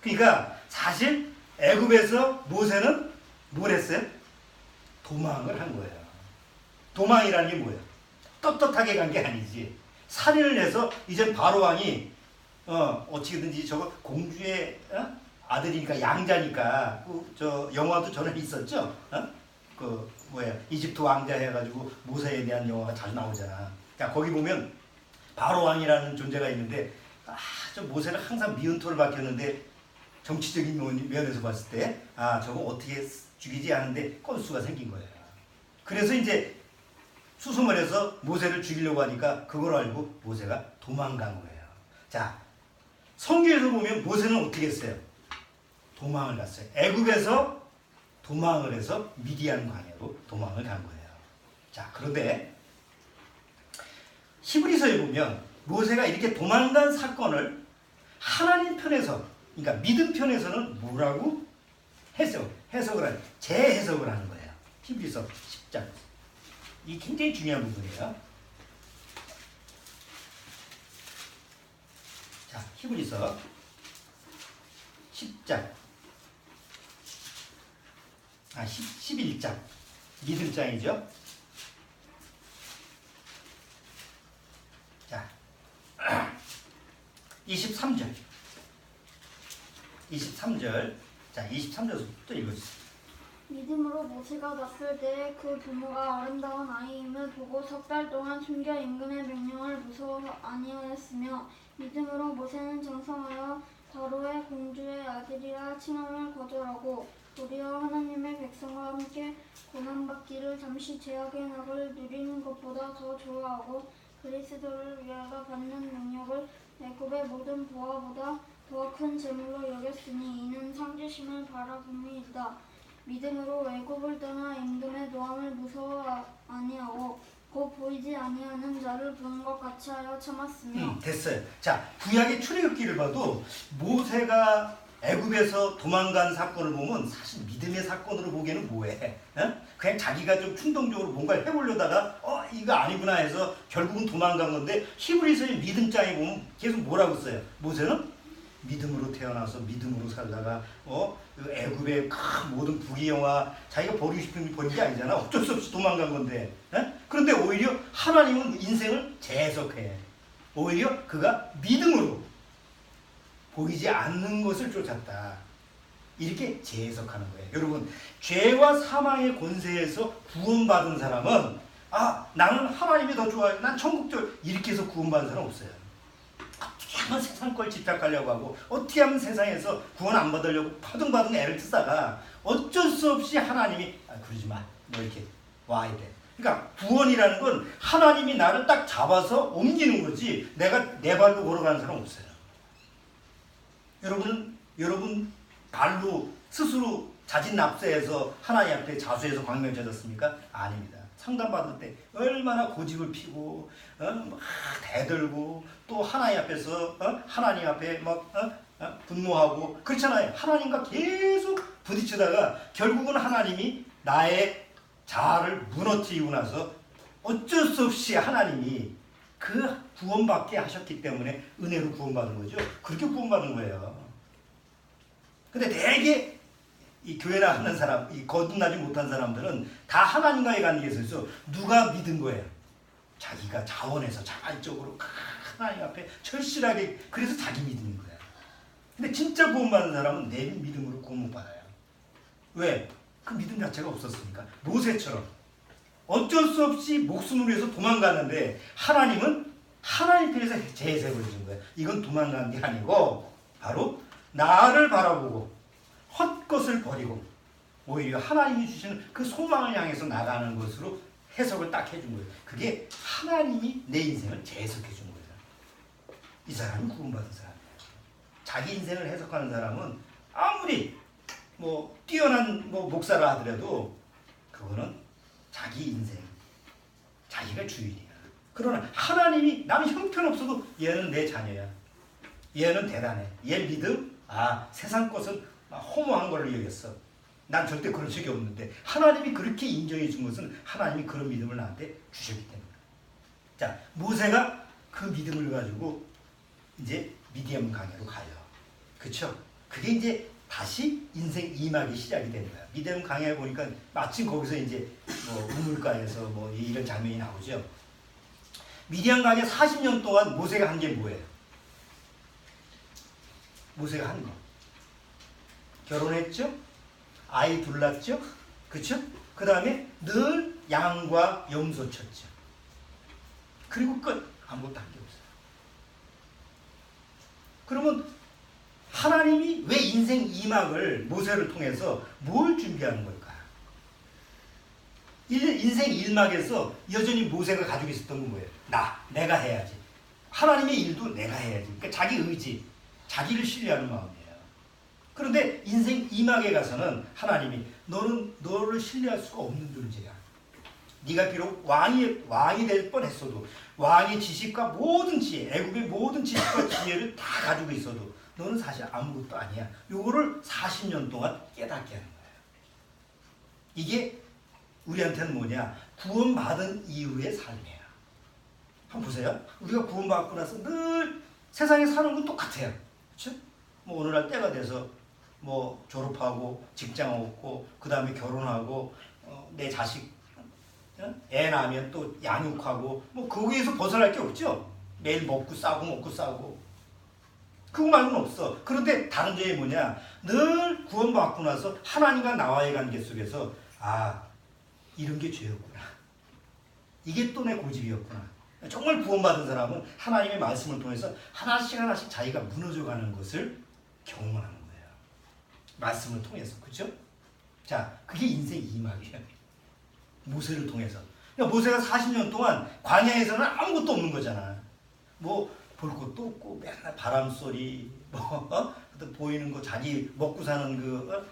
그러니까 사실 애굽에서 모세는 뭘 했어요? 도망을 한 거예요. 도망이라는 게 뭐예요? 떳떳하게 간 게 아니지. 살인을 해서 이제 바로 왕이 어찌든지 저거 공주의 아들이니까 양자니까 저 영화도 전에 있었죠. 그 뭐야 이집트 왕자 해가지고 모세에 대한 영화가 자주 나오잖아. 자 거기 보면 바로 왕이라는 존재가 있는데 저 모세는 항상 미운털을 박혔는데 정치적인 면에서 봤을 때 저거 어떻게 죽이지 않은데 건수가 생긴 거예요. 그래서 이제 수송을 해서 모세를 죽이려고 하니까 그걸 알고 모세가 도망간 거예요. 자, 성경에서 보면 모세는 어떻게 했어요? 도망을 갔어요. 애굽에서 도망을 해서 미디안 광야로 도망을 간 거예요. 자, 그런데 히브리서에 보면 모세가 이렇게 도망간 사건을 하나님 편에서, 그러니까 믿음 편에서는 뭐라고 해석을 하는, 재해석을 하는 거예요. 히브리서 10장. 이 굉장히 중요한 부분이에요. 자, 히브리서 10장. 11장. 믿음장이죠. 자, 23절. 23절. 자, 23절부터 읽어주세요. 믿음으로 모세가 났을 때에 그 부모가 아름다운 아이임을 보고 석 달 동안 숨겨 임금의 명령을 무서워 아니하였으며 믿음으로 모세는 장성하여 바로의 공주의 아들이라 칭함을 거절하고 도리어 하나님의 백성과 함께 고난받기를 잠시 제약의 낙을 누리는 것보다 더 좋아하고 그리스도를 위하여 받는 능력을 애굽의 모든 보화보다 더 큰 재물로 여겼으니 이는 상주심을 바라봄이다. 믿음으로 애굽을 떠나 임금의 노함을 무서워 아니하고 곧 보이지 아니하는 자를 보는 것 같이 하여 참았으며. 됐어요. 자, 구약의 출애굽기를 봐도 모세가 애굽에서 도망간 사건을 보면 사실 믿음의 사건으로 보기에는 뭐해? 그냥 자기가 좀 충동적으로 뭔가를 해보려다가 이거 아니구나 해서 결국은 도망간 건데 히브리서의 믿음장에 보면 계속 뭐라고 써요? 모세는 믿음으로 태어나서 믿음으로 살다가 그 애굽의 큰 모든 부귀영화 자기가 버리고 싶은 게 버린 게 아니잖아. 어쩔 수 없이 도망간 건데. 그런데 오히려 하나님은 인생을 재해석해. 오히려 그가 믿음으로 보이지 않는 것을 쫓았다. 이렇게 재해석하는 거예요. 여러분, 죄와 사망의 권세에서 구원받은 사람은 나는 하나님이 더 좋아요. 난 천국적 이렇게 해서 구원받은 사람 없어요. 어떻게 하면 세상 걸 집착하려고 하고 어떻게 하면 세상에서 구원 안 받으려고 파등파등 애를 쓰다가 어쩔 수 없이 하나님이 그러지 마. 너 이렇게 와야 돼. 그러니까 구원이라는 건 하나님이 나를 딱 잡아서 옮기는 거지 내가 내 발로 걸어가는 사람 없어요. 여러분 발로 스스로 자진 납세해서 하나님 앞에 자수해서 광명해졌습니까? 아닙니다. 상담받을 때 얼마나 고집을 피고 막 대들고 또 하나님 앞에서 하나님 앞에 막 분노하고 그렇잖아요. 하나님과 계속 부딪히다가 결국은 하나님이 나의 자아를 무너뜨리고 나서 어쩔 수 없이 하나님이 그 구원받게 하셨기 때문에 은혜로 구원받은 거죠. 그렇게 구원받은 거예요. 근데 대개 이 교회나 하는 사람, 이 거듭나지 못한 사람들은 다 하나님과의 관계에 있어서 누가 믿은 거예요? 자기가 자원해서 자발적으로 하나님 앞에 절실하게 그래서 자기 믿음인 거야. 근데 진짜 구원받은 사람은 내 믿음으로 구원 못 받아요. 왜? 그 믿음 자체가 없었으니까. 모세처럼 어쩔 수 없이 목숨을 위해서 도망갔는데 하나님은 하나님 편에서 재해석을 해준 거예요. 이건 도망간 게 아니고 바로 나를 바라보고 헛것을 버리고 오히려 하나님이 주시는 그 소망을 향해서 나가는 것으로 해석을 딱 해준 거예요. 그게 하나님이 내 인생을 재해석해 준 거예요. 이 사람이 구원받은 사람이에요. 자기 인생을 해석하는 사람은 아무리 뭐 뛰어난 뭐 목사라 하더라도 그거는 자기 인생, 자기가 주인이야. 그러나 하나님이 나는 형편없어도 얘는 내 자녀야. 얘는 대단해. 얘 믿음? 세상 것은 허무한 걸로 여겼어. 난 절대 그런 적이 없는데 하나님이 그렇게 인정해 준 것은 하나님이 그런 믿음을 나한테 주셨기 때문에. 자, 모세가 그 믿음을 가지고 이제 미디안 강야로 가요. 그쵸? 그게 이제 다시 인생 2막이 시작이 되는 거야. 미디안 강야에 보니까 마침 거기서 이제 뭐 우물가에서 뭐 이런 장면이 나오죠. 미디안 강야 40년 동안 모세가 한 게 뭐예요? 모세가 한 거. 결혼했죠? 아이 둘 낳죠? 그쵸? 그 다음에 늘 양과 염소 쳤죠. 그리고 끝. 아무것도 한 게 없어요. 그러면 하나님이 왜 인생 2막을 모세를 통해서 뭘 준비하는 걸까? 인생 1막에서 여전히 모세가 가지고 있었던 건 뭐예요? 내가 해야지. 하나님의 일도 내가 해야지. 그러니까 자기 의지, 자기를 신뢰하는 마음이에요. 그런데 인생 2막에 가서는 하나님이 너를 신뢰할 수가 없는 존재야. 네가 비록 왕이 될 뻔했어도 왕의 지식과 모든 지혜, 애굽의 모든 지식과 지혜를 다 가지고 있어도 너는 사실 아무것도 아니야. 요거를 40년 동안 깨닫게 하는 거예요. 이게 우리한테는 뭐냐? 구원받은 이후의 삶이에요. 한번 보세요. 우리가 구원받고 나서 늘 세상에 사는 건 똑같아요. 그렇죠? 뭐 어느 날 때가 돼서 뭐 졸업하고 직장 얻고 그 다음에 결혼하고 내 자식 애 낳으면 또 양육하고 뭐 거기에서 벗어날 게 없죠. 매일 먹고 싸고 그거 말고는 없어. 그런데 다른 점이 뭐냐? 늘 구원받고 나서 하나님과 나와의 관계 속에서 이런 게 죄였구나. 이게 또 내 고집이었구나. 정말 구원받은 사람은 하나님의 말씀을 통해서 하나씩 자기가 무너져가는 것을 경험하는 거예요. 말씀을 통해서. 그렇죠? 자, 그게 인생 2막이에요. 모세를 통해서. 그러니까 모세가 40년 동안 광야에서는 아무것도 없는 거잖아. 뭐 볼 것도 없고 맨날 바람소리 보이는 거 자기 먹고 사는 그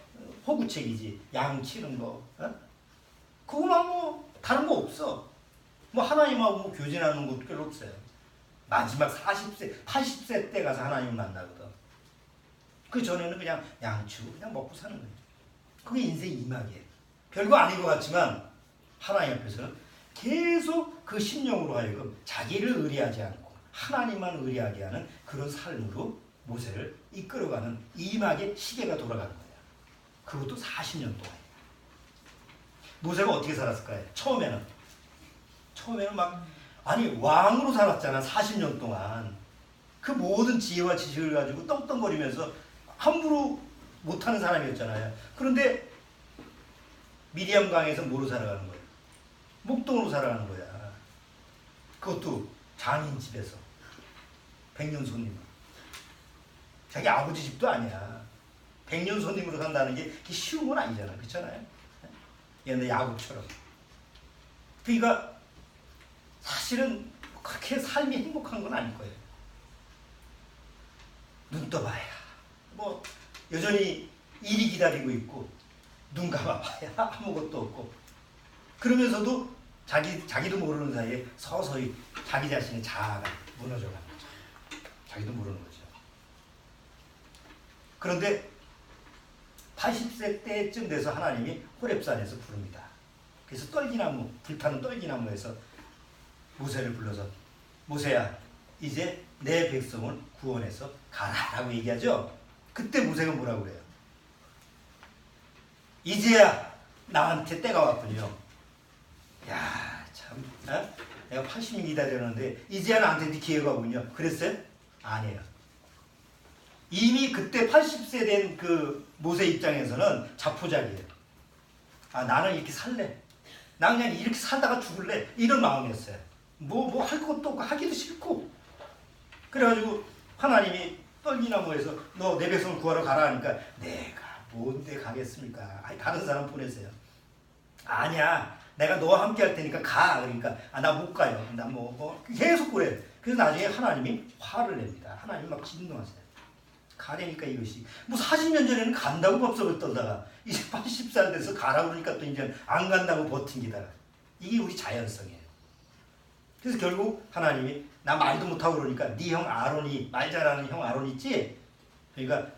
호구책이지. 양 치는 거. 그거만 뭐 다른 거 없어. 뭐 하나님하고 뭐 교제하는 것도 별로 없어요. 마지막 40세, 80세 때 가서 하나님을 만나거든. 그 전에는 그냥 양치고 그냥 먹고 사는 거예요. 그게 인생 2막이에요. 별거 아닌 것 같지만 하나님 앞에서는 계속 그 심령으로 하여금 자기를 의리하지 않고 하나님만 의리하게 하는 그런 삶으로 모세를 이끌어가는 2막의 시계가 돌아가는 거예요. 그것도 40년 동안. 모세가 어떻게 살았을까요? 처음에는 왕으로 살았잖아. 40년 동안. 그 모든 지혜와 지식을 가지고 떵떵거리면서 함부로 못하는 사람이었잖아요. 그런데 미디안 강에서 뭐로 살아가는 거예요? 목동으로 살아가는 거야. 그것도 장인 집에서. 백년 손님으로. 자기 아버지 집도 아니야. 백년 손님으로 산다는 게 쉬운 건 아니잖아. 그렇잖아요? 옛날 야곱처럼. 그러니까 사실은 그렇게 삶이 행복한 건 아닐 거예요. 눈 떠봐야 뭐 여전히 일이 기다리고 있고 눈 감아봐야 아무것도 없고 그러면서도 자기도 모르는 사이에 서서히 자기 자신의 자아가 무너져가는 거죠. 자기도 모르는 거죠. 그런데 80세 때쯤 돼서 하나님이 호렙산에서 부릅니다. 그래서 불타는 떨기나무에서 모세를 불러서 모세야 이제 내 백성을 구원해서 가라라고 얘기하죠. 그때 모세가 뭐라고 그래요? 이제야 나한테 때가 왔군요. 야, 참, 내가 80년 기다렸는데 이제야 나한테 기회가 오군요. 그랬어요? 아니에요. 이미 그때 80세 된 그 모세 입장에서는 자포자기예요. 나는 이렇게 살래. 난 그냥 이렇게 살다가 죽을래. 이런 마음이었어요. 뭐 할 것도 없고 하기도 싫고. 그래가지고 하나님이 떨기나 뭐해서 너 내 백성을 구하러 가라 하니까 내가 뭔데 가겠습니까? 아니 다른 사람 보내세요. 아니야 내가 너와 함께 할 테니까 가. 그러니까 나 못 가요. 나 뭐 계속 그래. 그래서 나중에 하나님이 화를 냅니다. 하나님 막 진노하세요. 가려니까 이것이 뭐 40년 전에는 간다고 법석을 떨다가 이제 80살 돼서 가라 그러니까 또 이제 안 간다고 버틴기다가 이게 우리 자연성이에요. 그래서 결국 하나님이 나 말도 못하고 그러니까 네 형 아론이 말 잘하는 형 아론 있지? 그러니까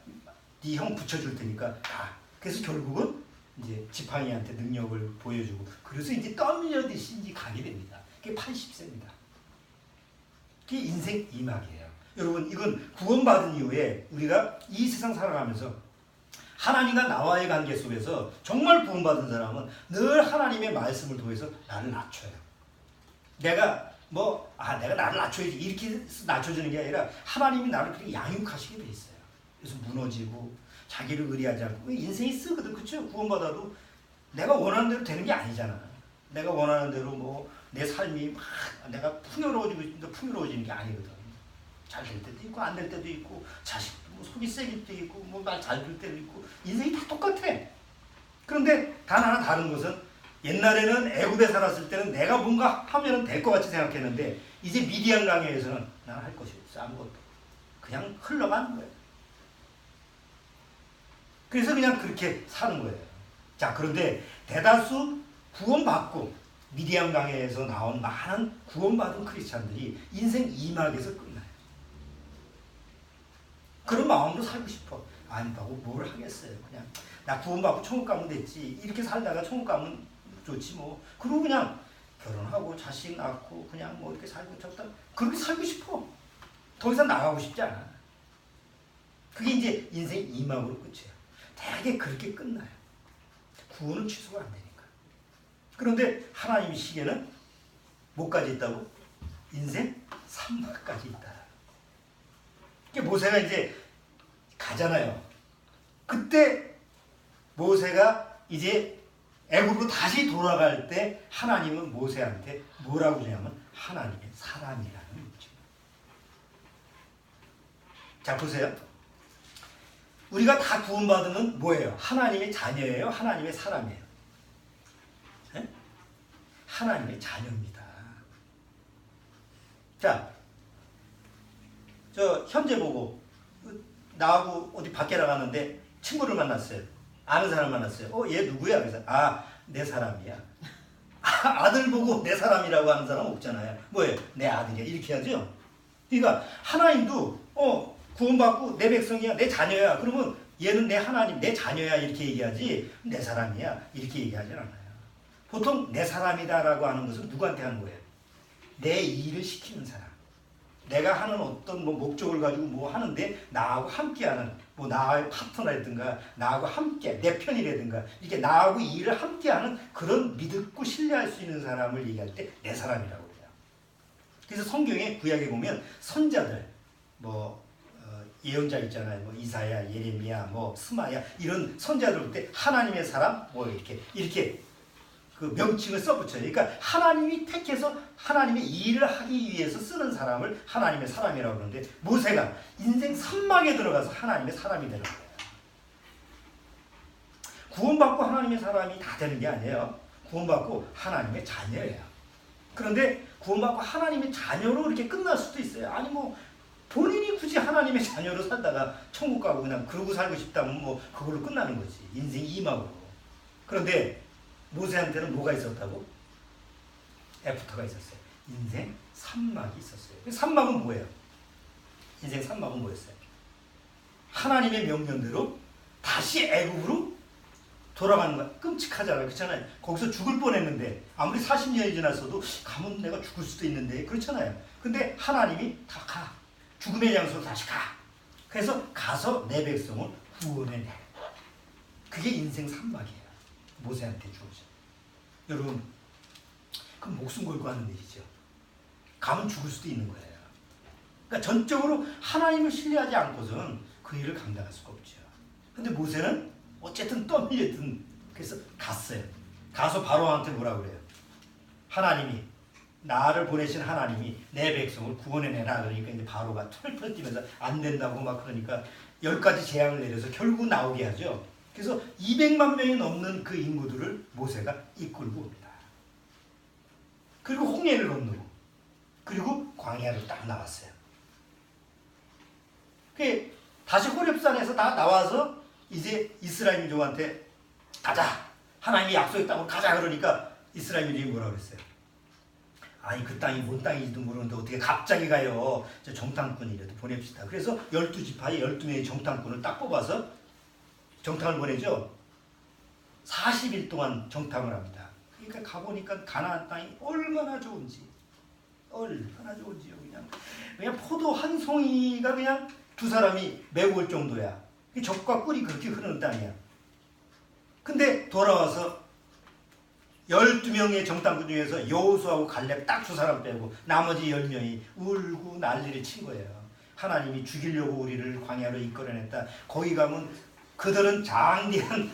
네 형 붙여줄 테니까 가. 그래서 결국은 이제 지팡이한테 능력을 보여주고 그래서 이제 떠밀려듯이 이제 가게 됩니다. 그게 80세입니다. 그게 인생 이막이에요. 여러분 이건 구원받은 이후에 우리가 이 세상 살아가면서 하나님과 나와의 관계 속에서 정말 구원받은 사람은 늘 하나님의 말씀을 통해서 나를 낮춰요. 내가 내가 나를 낮춰야지 이렇게 낮춰주는 게 아니라 하나님이 나를 그렇게 양육하시게 돼 있어요. 그래서 무너지고 자기를 의리하지 않고 인생이 쓰거든. 그렇죠? 구원받아도 내가 원하는 대로 되는 게 아니잖아. 내가 원하는 대로 내 삶이 막 내가 풍요로워지고 싶은데 풍요로워지는 게 아니거든. 잘 될 때도 있고 안 될 때도 있고 자식도 속이 세길 때도 있고 말 잘 들 때도 있고 인생이 다 똑같아. 그런데 단 하나 다른 것은 옛날에는 애굽에 살았을 때는 내가 뭔가 하면 될 것 같이 생각했는데 이제 미디안 강해에서는 나는 할 것이 없어. 아무것도. 그냥 흘러가는 거예요. 그래서 그냥 그렇게 사는 거예요. 자, 그런데 대다수 구원받고 미디안 강해에서 나온 많은 구원받은 크리스찬들이 인생 이막에서 끝나요. 그런 마음으로 살고 싶어. 아니다고 뭘 하겠어요. 그냥 나 구원받고 천국 가면 됐지. 이렇게 살다가 천국 가면 좋지 뭐. 그리고 그냥 결혼하고 자식 낳고 그냥 이렇게 살고 적다 그렇게 살고 싶어. 더 이상 나가고 싶지 않아. 그게 이제 인생 이막으로 끝이에요. 대개 그렇게 끝나요. 구원은 취소가 안 되니까. 그런데 하나님의 시계는 뭐까지 있다고? 인생 3막까지 있다. 모세가 이제 가잖아요. 그때 모세가 이제 애굽으로 다시 돌아갈 때 하나님은 모세한테 뭐라고 그러냐면 하나님의 사람이라는 거죠. 자 보세요. 우리가 다 구원받으면 뭐예요? 하나님의 자녀예요? 하나님의 사람이에요? 네? 하나님의 자녀입니다. 자, 저 현재 보고 나하고 어디 밖에 나갔는데 친구를 만났어요. 아는 사람 만났어요. 얘 누구야? 그래서 내 사람이야. 아들 보고 내 사람이라고 하는 사람 없잖아요. 뭐예요? 내 아들이야. 이렇게 하죠. 그러니까 하나님도 구원받고 내 백성이야, 내 자녀야. 그러면 얘는 내 하나님, 내 자녀야 이렇게 얘기하지 내 사람이야 이렇게 얘기하지 않아요. 보통 내 사람이다라고 하는 것은 누구한테 하는 거예요? 내 일을 시키는 사람. 내가 하는 어떤 목적을 가지고 하는데 나하고 함께하는 나의 파트너라든가 나하고 함께 내 편이라든가 이렇게 나하고 일을 함께하는 그런 믿고 신뢰할 수 있는 사람을 얘기할 때 내 사람이라고 해요. 그래서 성경에 구약에 보면 선자들 예언자 있잖아요. 이사야, 예레미야, 스마야 이런 선자들 볼 때 하나님의 사람 이렇게 그 명칭을 써붙여요. 그러니까 하나님이 택해서 하나님의 일을 하기 위해서 쓰는 사람을 하나님의 사람이라고 그러는데 모세가 인생 3막에 들어가서 하나님의 사람이 되는 거예요. 구원받고 하나님의 사람이 다 되는 게 아니에요. 구원받고 하나님의 자녀예요. 그런데 구원받고 하나님의 자녀로 이렇게 끝날 수도 있어요. 아니 본인이 굳이 하나님의 자녀로 살다가 천국 가고 그냥 그러고 살고 싶다면 그걸로 끝나는 거지. 인생 2막으로. 그런데 모세한테는 뭐가 있었다고? 애프터가 있었어요. 인생 3막이 있었어요. 3막은 뭐예요? 인생 3막은 뭐였어요? 하나님의 명령대로 다시 애굽으로 돌아가는 거야. 끔찍하잖아요. 그렇잖아요. 거기서 죽을 뻔했는데 아무리 40년이 지났어도 가면 내가 죽을 수도 있는데 그렇잖아요. 근데 하나님이 다 가. 죽음의 장소로 다시 가. 그래서 가서 내 백성을 구원해내. 그게 인생 3막이에요. 모세한테 주어져. 여러분, 그 목숨 걸고 하는 일이죠. 가면 죽을 수도 있는 거예요. 그러니까 전적으로 하나님을 신뢰하지 않고서는 그 일을 감당할 수가 없죠. 근데 모세는 어쨌든 떠밀렸든 그래서 갔어요. 가서 바로한테 뭐라고 그래요? 하나님이 나를 보내신 하나님이 내 백성을 구원해내라 그러니까 이제 바로가 털털 뛰면서 안 된다고 막 그러니까 10가지 재앙을 내려서 결국 나오게 하죠. 그래서 200만 명이 넘는 그 인구들을 모세가 이끌고 옵니다. 그리고 홍해를 건너고 그리고 광야로 딱 나왔어요. 그 다시 호렙산에서 다 나와서 이제 이스라엘 민족한테 가자. 하나님이 약속했다고 가자 그러니까 이스라엘 민족이 뭐라 그랬어요? 아니 그 땅이 뭔 땅인지도 모르는데 어떻게 갑자기 가요. 정탐꾼이라도 보냅시다. 그래서 12지파에 12명의 정탐꾼을 딱 뽑아서 정탐을 보내죠. 40일 동안 정탐을 합니다. 그러니까 가보니까 가나안 땅이 얼마나 좋은지요. 그냥 포도 한 송이가 그냥 두 사람이 메울 정도야. 젖과 꿀이 그렇게 흐르는 땅이야. 근데 돌아와서 12명의 정탐꾼 중에서 여호수아하고 갈렙 딱 두 사람 빼고 나머지 10명이 울고 난리를 친 거예요. 하나님이 죽이려고 우리를 광야로 이끌어냈다. 거기 가면 그들은 장대한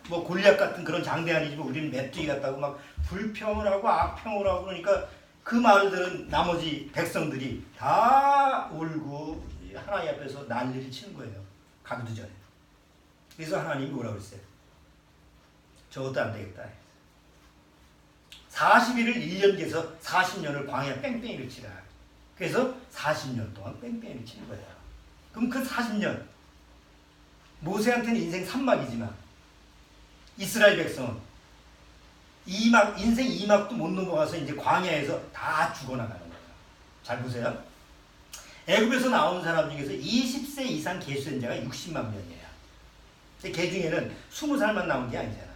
뭐 골리앗 같은 그런 장대한이지만 우리는 메뚜기 같다고 막 불평을 하고 악평을 하고 그러니까 그 말을 들은 나머지 백성들이 다 울고 하나님 앞에서 난리를 치는 거예요. 가기도 전에. 그래서 하나님이 뭐라고 그랬어요? 저것도 안 되겠다. 40일을 1년 계서 40년을 광야 뺑뺑이를 치라. 그래서 40년 동안 뺑뺑이를 치는 거예요. 그럼 그 40년 모세한테는 인생 3막이지만 이스라엘 백성은 인생 2막도 못 넘어가서 이제 광야에서 다 죽어나가는 거예요. 잘 보세요. 애굽에서 나온 사람 중에서 20세 이상 계수된 자가 60만 명이에요. 근데 걔 중에는 20살만 나온 게 아니잖아.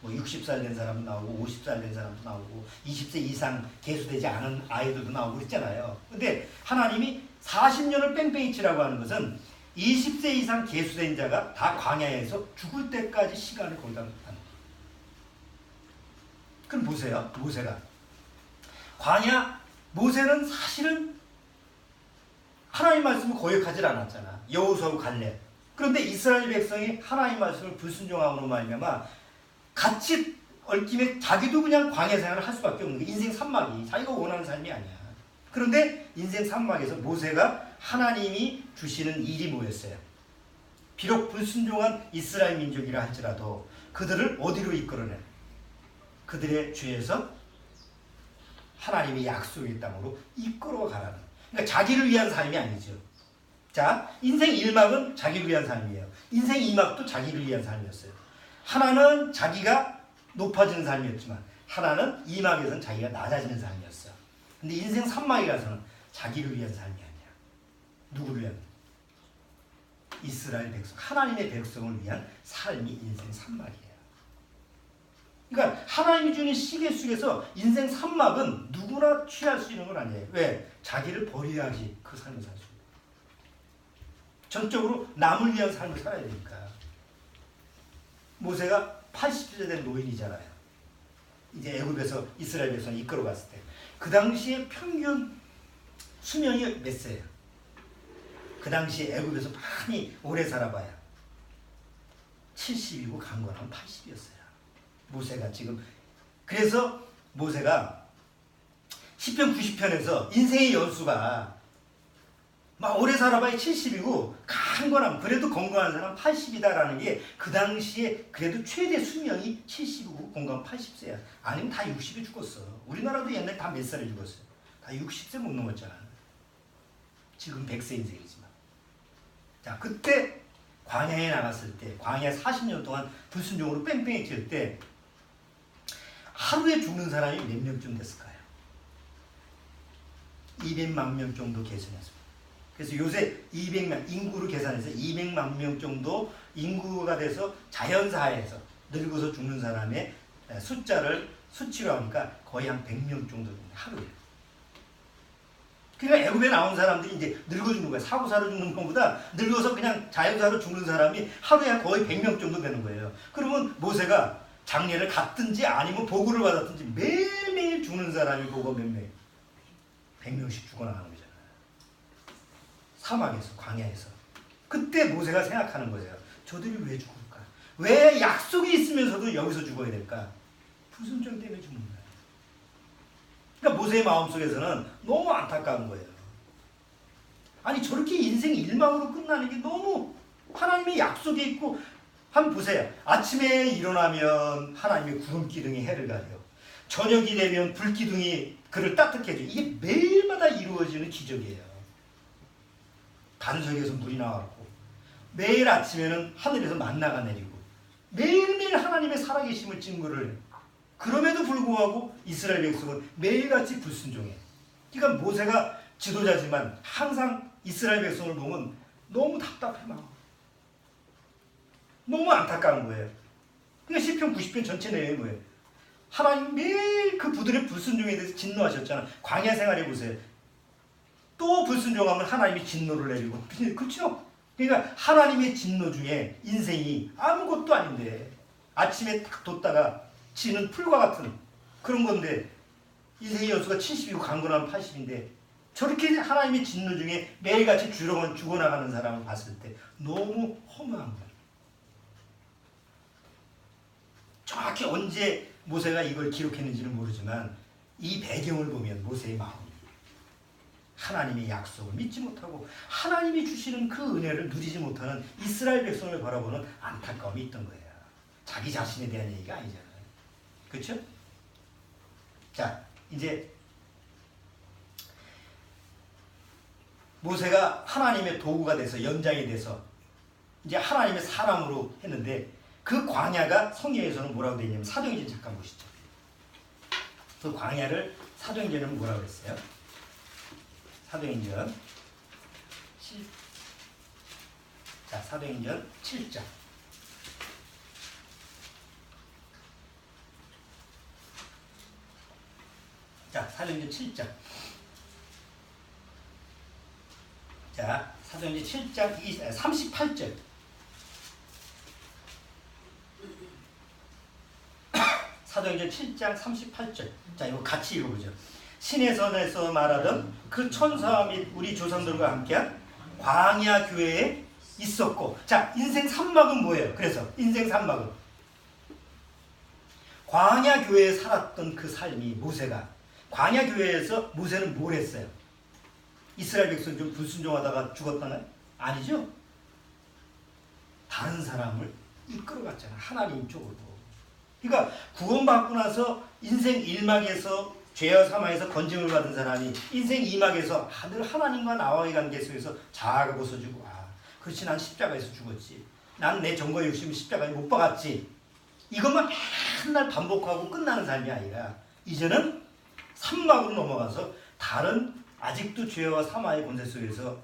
뭐 60살 된 사람도 나오고 50살 된 사람도 나오고 20세 이상 계수되지 않은 아이들도 나오고 그랬잖아요. 근데 하나님이 40년을 뺑뺑이 치라고 하는 것은 20세 이상 계수된 자가 다 광야에서 죽을 때까지 시간을 거기다 놓는 거예요. 그럼 보세요. 모세가 모세는 사실은 하나님 말씀을 거역하지 않았잖아. 여호수아하고 갈렙. 그런데 이스라엘 백성이 하나님 말씀을 불순종함으로 말미암아 같이 얽힘에 자기도 그냥 광야 생활을 할 수밖에 없는 거야. 인생 산막이 자기가 원하는 삶이 아니야. 그런데 인생 산막에서 모세가 하나님이 주시는 일이 뭐였어요? 비록 불순종한 이스라엘 민족이라 할지라도 그들을 어디로 이끌어내? 그들의 죄에서 하나님의 약속의 땅으로 이끌어가라는. 그러니까 자기를 위한 삶이 아니죠. 자, 인생 1막은 자기를 위한 삶이에요. 인생 2막도 자기를 위한 삶이었어요. 하나는 자기가 높아지는 삶이었지만 하나는 2막에서는 자기가 낮아지는 삶이었어. 근데 인생 3막에 가서는 자기를 위한 삶이 아니야. 누구를 위한? 이스라엘 백성, 하나님의 백성을 위한 삶이 인생 3막이에요. 그러니까 하나님이 주는 시계 속에서 인생 3막은 누구나 취할 수 있는 건 아니에요. 왜? 자기를 버려야지 그 삶을 살 수 있어요. 전적으로 남을 위한 삶을 살아야 되니까. 모세가 80세 된 노인이잖아요. 이제 애굽에서 이스라엘 백성을 이끌어 갔을 때. 그 당시에 평균 수명이 몇 세예요? 그 당시에 애굽에서 많이 오래 살아봐야 70이고 강건하면 80이었어요. 모세가 지금. 그래서 모세가 시편 90편에서 인생의 연수가 막 오래 살아봐야 70이고 강건함 그래도 건강한 사람 80이다라는 게 그 당시에 그래도 최대 수명이 70이고 건강 80세야. 아니면 다 60에 죽었어. 우리나라도 옛날에 다 몇 살에 죽었어요. 다 60세 못 넘었잖아. 지금 100세 인생이지만. 자, 그때 광야에 나갔을 때 광야 40년 동안 불순종으로 뺑뺑이 칠 때 하루에 죽는 사람이 몇 명쯤 됐을까요? 200만 명 정도 계산했습니다. 그래서 요새 200만 인구를 계산해서 200만 명 정도 인구가 돼서 자연사에서 늙어서 죽는 사람의 숫자를 수치로 하니까 거의 한 100명 정도 됩니다. 하루에. 그러니까 애굽에 나온 사람들이 이제 늙어 죽는 거야. 사고사로 죽는 것보다 늙어서 그냥 자연사로 죽는 사람이 하루에 거의 100명 정도 되는 거예요. 그러면 모세가 장례를 갔든지 아니면 보고를 받았든지 매일매일 죽는 사람이 보고 몇 명? 100명씩 죽어나가는 거잖아요. 사막에서, 광야에서. 그때 모세가 생각하는 거예요. 저들이 왜 죽을까? 왜 약속이 있으면서도 여기서 죽어야 될까? 불순종 때문에 죽는 거예요. 그러니까 모세의 마음속에서는 너무 안타까운 거예요. 아니 저렇게 인생이 일망으로 끝나는 게 너무 하나님의 약속이 있고, 한번 보세요. 아침에 일어나면 하나님의 구름기둥이 해를 가려, 저녁이 되면 불기둥이 그를 따뜻해 줘. 이게 매일마다 이루어지는 기적이에요. 반석에서 물이 나왔고, 매일 아침에는 하늘에서 만나가 내리고, 매일매일 하나님의 살아계심을 증거를 해요. 그럼에도 불구하고 이스라엘 백성은 매일같이 불순종해. 그러니까 모세가 지도자지만 항상 이스라엘 백성을 보면 너무 답답해 막. 너무 안타까운 거예요. 그러니까 시편 90편 전체 내용이 뭐예요? 하나님 매일 그 부들의 불순종에 대해서 진노하셨잖아. 광야 생활해 보세요. 또 불순종하면 하나님이 진노를 내리고, 그렇죠? 그러니까 하나님의 진노 중에 인생이 아무것도 아닌데 아침에 딱 뒀다가 지는 풀과 같은 그런 건데, 인생의 연수가 70이고 강건하면 80인데 저렇게 하나님의 진노 중에 매일같이 죽어나가는 사람을 봤을 때 너무 허무한 거예요. 정확히 언제 모세가 이걸 기록했는지는 모르지만 이 배경을 보면 모세의 마음이 하나님의 약속을 믿지 못하고 하나님이 주시는 그 은혜를 누리지 못하는 이스라엘 백성을 바라보는 안타까움이 있던 거예요. 자기 자신에 대한 얘기가 아니잖아요. 그렇죠? 자, 이제 모세가 하나님의 도구가 돼서, 연장이 돼서 이제 하나님의 사람으로 했는데, 그 광야가 성경에서는 뭐라고 되어 있냐면, 사도행전 잠깐 보시죠. 그 광야를 사도행전은 뭐라고 그랬어요? 사도행전 7. 자, 사도행전 7장. 자, 사도행전 7장. 자, 사도행전 7장 38절. 사도행전 7장 38절. 자, 이거 같이 읽어보죠. 시내산에서 말하던 그 천사와 및 우리 조상들과 함께한 광야 교회에 있었고. 자, 인생 산막은 뭐예요? 그래서 인생 산막은 광야 교회에 살았던 그 삶이, 모세가 광야 교회에서 모세는 뭘 했어요? 이스라엘 백성 좀 불순종하다가 죽었다나요? 아니죠. 다른 사람을 이끌어갔잖아, 하나님 쪽으로. 그러니까 구원받고 나서 인생 1막에서 죄와 사망에서 건짐을 받은 사람이 인생 2막에서 늘 하나님과 나와의 관계 속에서 자아가 벗어지고, 그렇지, 난 십자가에서 죽었지, 난 내 정과 욕심을 십자가에 못 박았지, 이것만 맨날 반복하고 끝나는 삶이 아니라 이제는 3막으로 넘어가서 다른 아직도 죄와 사망의 권세 속에서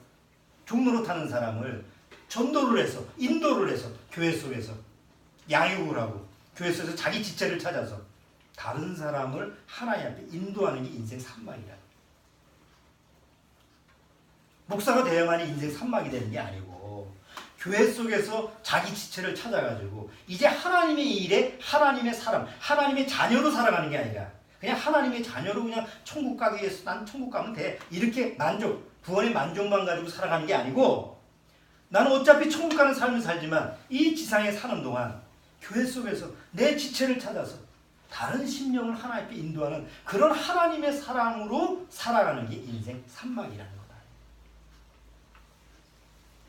종로로 타는 사람을 전도를 해서, 인도를 해서, 교회 속에서 양육을 하고, 교회 속에서 자기 지체를 찾아서 다른 사람을 하나님 앞에 인도하는 게 인생 3막이야. 목사가 되어야만이 인생 3막이 되는 게 아니고, 교회 속에서 자기 지체를 찾아가지고 이제 하나님의 일에 하나님의 사람, 하나님의 자녀로 살아가는 게 아니라 그냥 하나님의 자녀로 그냥 천국 가기 위해서 난 천국 가면 돼, 이렇게 만족, 구원의 만족만 가지고 살아가는 게 아니고, 나는 어차피 천국 가는 삶을 살지만 이 지상에 사는 동안 교회 속에서 내 지체를 찾아서 다른 심령을 하나님 앞에 인도하는 그런 하나님의 사랑으로 살아가는 게 인생 3막이라는 거다.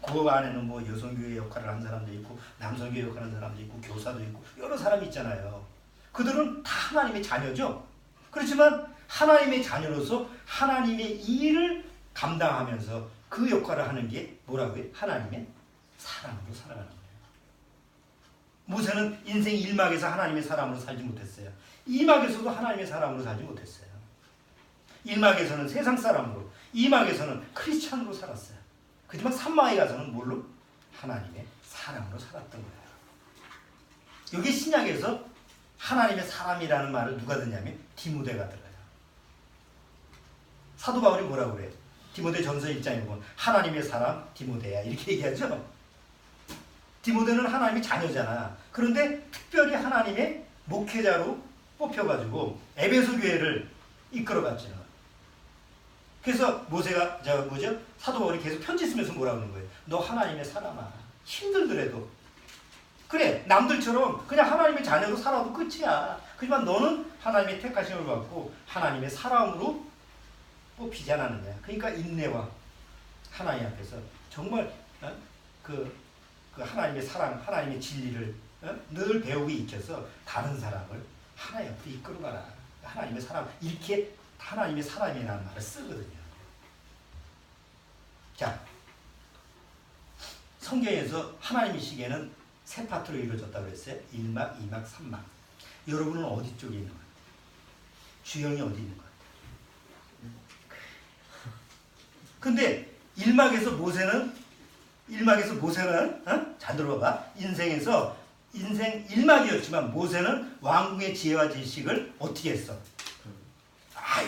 그 안에는 뭐 여성교회 역할을 하는 사람도 있고, 남성교회 역할을 하는 사람도 있고, 교사도 있고, 여러 사람이 있잖아요. 그들은 다 하나님의 자녀죠. 그렇지만 하나님의 자녀로서 하나님의 일을 감당하면서 그 역할을 하는 게 뭐라고 해요? 하나님의 사랑으로 살아가는 거예요. 모세는 인생 1막에서 하나님의 사람으로 살지 못했어요. 2막에서도 하나님의 사람으로 살지 못했어요. 1막에서는 세상 사람으로, 2막에서는 크리스찬으로 살았어요. 그렇지만 3막에 가서는 뭘로? 하나님의 사람으로 살았던 거예요. 여기 신약에서 하나님의 사람이라는 말을 누가 듣냐면 디모데가 들어요. 사도 바울이 뭐라고 그래요? 디모데 전서 1장에 보면 하나님의 사람 디모데야, 이렇게 얘기하죠. 디모데는 하나님의 자녀잖아. 그런데 특별히 하나님의 목회자로 뽑혀가지고 에베소 교회를 이끌어갔죠. 그래서 모세가, 사도 바울이 계속 편지 쓰면서 뭐라고 하는 거예요? 너 하나님의 사람아, 힘들더라도 그래, 남들처럼 그냥 하나님의 자녀로 살아도 끝이야. 하지만 너는 하나님의 택하심을 받고 하나님의 사랑으로 뽑히지 않았느냐. 그러니까 인내와 하나님 앞에서 정말 그 하나님의 사랑, 하나님의 진리를 늘 배우기 익혀서 다른 사람을 하나님 앞으로 이끌어가라. 하나님의 사랑, 이렇게 하나님의 사랑이라는 말을 쓰거든요. 자, 성경에서 하나님의 시계는 세 파트로 이루어졌다고 했어요. 1막, 2막, 3막. 여러분은 어디 쪽에 있는 것 같아요? 주형이 어디 있는 것 같아요? 근데 1막에서 모세는 잘 들어봐. 인생 1막이었지만 모세는 왕궁의 지혜와 지식을 어떻게 했어?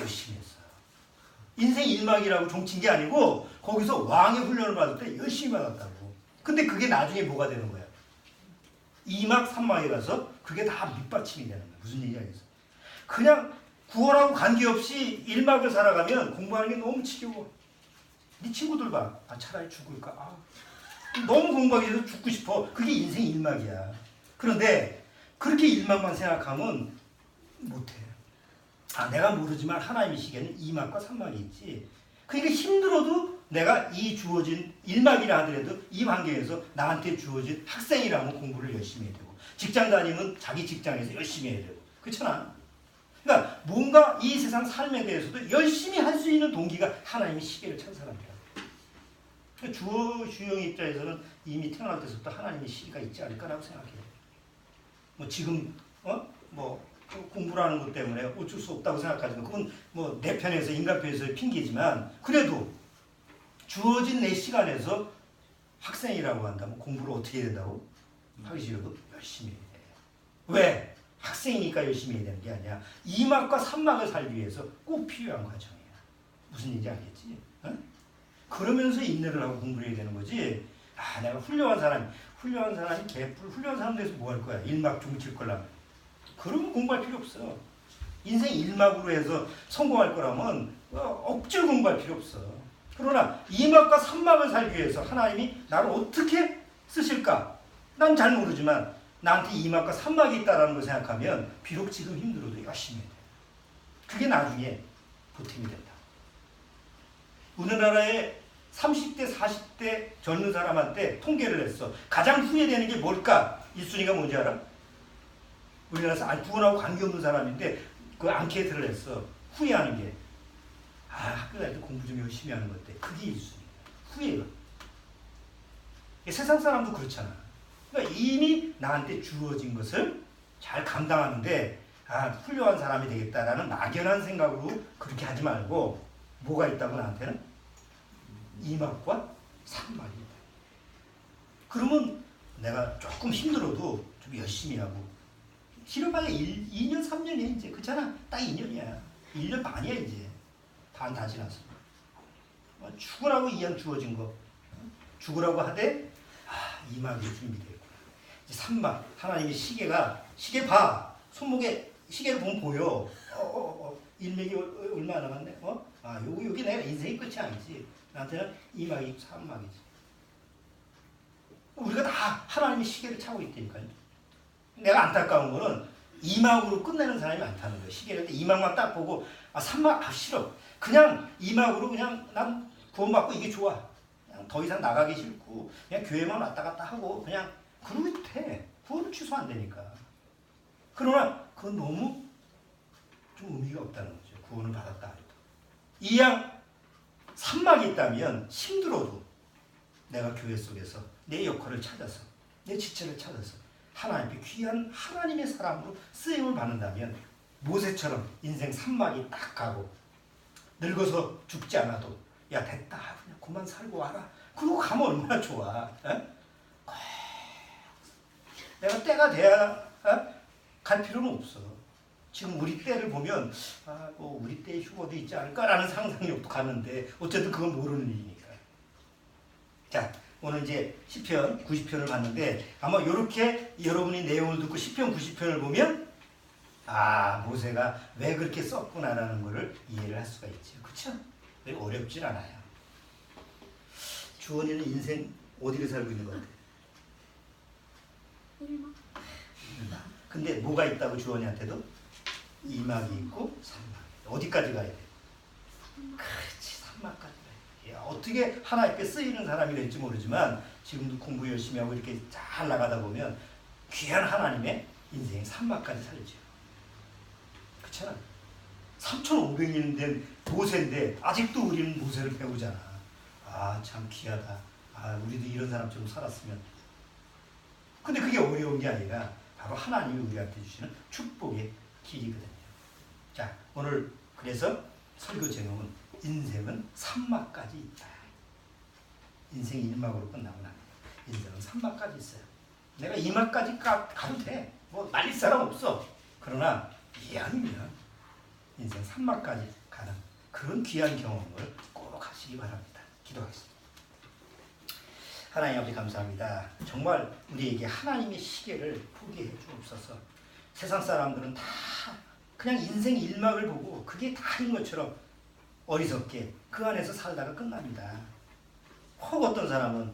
열심히 했어. 인생 1막이라고 종친 게 아니고 거기서 왕의 훈련을 받을 때 열심히 받았다고. 근데 그게 나중에 뭐가 되는 거야? 2막, 3막에 가서 그게 다 밑받침이 되는 거야. 무슨 얘기야? 그냥 구원하고 관계없이 1막을 살아가면 공부하는 게 너무 지겨워. 네 친구들 봐. 차라리 죽을까? 너무 공부하기 위해서 죽고 싶어. 그게 인생 1막이야. 그런데 그렇게 1막만 생각하면 못해. 내가 모르지만 하나님의 시계는 2막과 3막이 있지. 그러니까 힘들어도 내가 이 주어진 1막이라 하더라도 이 환경에서 나한테 주어진 학생이라면 공부를 열심히 해야 되고, 직장 다니면 자기 직장에서 열심히 해야 되고, 그렇잖아. 그러니까 뭔가 이 세상 삶에 대해서도 열심히 할 수 있는 동기가 하나님의 시계를 찬 사람이야. 주영의 입장에서는 이미 태어날 때부터 하나님의 시기가 있지 않을까라고 생각해요. 지금 공부라는 것 때문에 어쩔 수 없다고 생각하지만 그건 내 편에서 인간 편에서의 핑계지만, 그래도 주어진 내 시간에서 학생이라고 한다면 공부를 어떻게 해야 된다고? 하기 싫어도 열심히 해야 돼. 왜? 학생이니까 열심히 해야 되는 게 아니야. 2막과 3막을 살기 위해서 꼭 필요한 과정이야. 무슨 얘기인지 알겠지? 그러면서 인내를 하고 공부를 해야 되는 거지. 내가 훌륭한 사람이 개뿔, 훌륭한 사람 돼서 뭐 할 거야? 1막 종칠 거라면. 그러면 공부할 필요 없어. 인생 1막으로 해서 성공할 거라면 억지로 공부할 필요 없어. 그러나 2막과 3막을 살기 위해서 하나님이 나를 어떻게 쓰실까? 난 잘 모르지만 나한테 2막과 3막이 있다는 걸 생각하면 비록 지금 힘들어도 열심히 해야 돼. 그게 나중에 보탬이 된다. 우리나라의 30대, 40대 젊은 사람한테 통계를 했어. 가장 후회되는 게 뭘까? 1순위가 뭔지 알아? 우리나라에서 구원하고 관계없는 사람인데 그 앙케이트를 했어. 후회하는 게. 학교 다닐 때 공부 좀 열심히 하는 건데 그게 1순위야. 후회가. 세상 사람도 그렇잖아. 그러니까 이미 나한테 주어진 것을 잘 감당하는데 훌륭한 사람이 되겠다라는 막연한 생각으로 그렇게 하지 말고, 뭐가 있다고 나한테는? 2막과 3막이 있다. 그러면 내가 조금 힘들어도 좀 열심히 하고, 실험하게 2년, 3년이야 이제. 그렇잖아. 딱 2년이야. 1년 반이야 이제. 반 다 지났어. 죽으라고 2년 주어진 거. 죽으라고 하되 2막이 준비되고, 이제 3막. 하나님의 시계 봐. 손목에 시계를 보면 보여. 일맥이 얼마 남았네. 여기 내가 인생이 끝이 아니지. 나한테는 2막이 3막이지. 우리가 다 하나님의 시계를 차고 있다니까요. 내가 안타까운 거는 2막으로 끝내는 사람이 많다는 거예요. 시계를 2막만 딱 보고 3막 싫어. 그냥 2막으로 그냥 난 구원받고 이게 좋아. 그냥 더 이상 나가기 싫고 그냥 교회만 왔다 갔다 하고 그냥 그러면 돼. 구원을 취소 안 되니까. 그러나 그건 너무 좀 의미가 없다는 거죠. 구원을 받았다 해도. 이양 3막이 있다면 힘들어도 내가 교회 속에서 내 역할을 찾아서, 내 지체를 찾아서 하나님께 귀한 하나님의 사람으로 쓰임을 받는다면 모세처럼 인생 3막이 딱 가고 늙어서 죽지 않아도 됐다. 그냥 그만 살고 와라. 그러고 가면 얼마나 좋아. 내가 때가 돼야 갈 필요는 없어. 지금 우리 때를 보면 우리 때의 휴거도 있지 않을까라는 상상력도 가는데 어쨌든 그건 모르는 일이니까. 자, 오늘 이제 시편 90편을 봤는데 아마 이렇게 여러분이 내용을 듣고 시편 90편을 보면 모세가 왜 그렇게 썼구나라는 것을 이해를 할 수가 있죠. 그렇죠? 어렵진 않아요. 주원이는 인생 어디를 살고 있는 것 같아요? 1막. 근데 뭐가 있다고 주원이한테도? 이막이 있고 산막. 어디까지 가야 돼? 그렇지, 산막까지 가야 돼. 야, 어떻게 하나님께 쓰이는 사람이 될지 모르지만 지금도 공부 열심히 하고 이렇게 잘 나가다 보면 귀한 하나님의 인생의 산막까지 살죠. 그렇잖아. 3,500년 된 모세인데 아직도 우리는 모세를 배우잖아. 아, 참 귀하다. 아, 우리도 이런 사람처럼 살았으면. 근데 그게 어려운 게 아니라 바로 하나님이 우리한테 주시는 축복의 길이거든요. 자, 오늘 그래서 설교 제목은 인생은 산막까지 있다. 인생이 1막으로 끝나면 안 돼. 인생은 산막까지 있어요. 내가 2막까지 가도 돼. 뭐 말릴 사람 없어. 그러나 이왕이면 인생 3막까지 가는 그런 귀한 경험을 꼭 하시기 바랍니다. 기도하겠습니다. 하나님 아버지 감사합니다. 정말 우리에게 하나님의 시계를 포기해 주옵소서. 세상 사람들은 다 그냥 인생 1막을 보고 그게 다인 것처럼 어리석게 그 안에서 살다가 끝납니다. 혹 어떤 사람은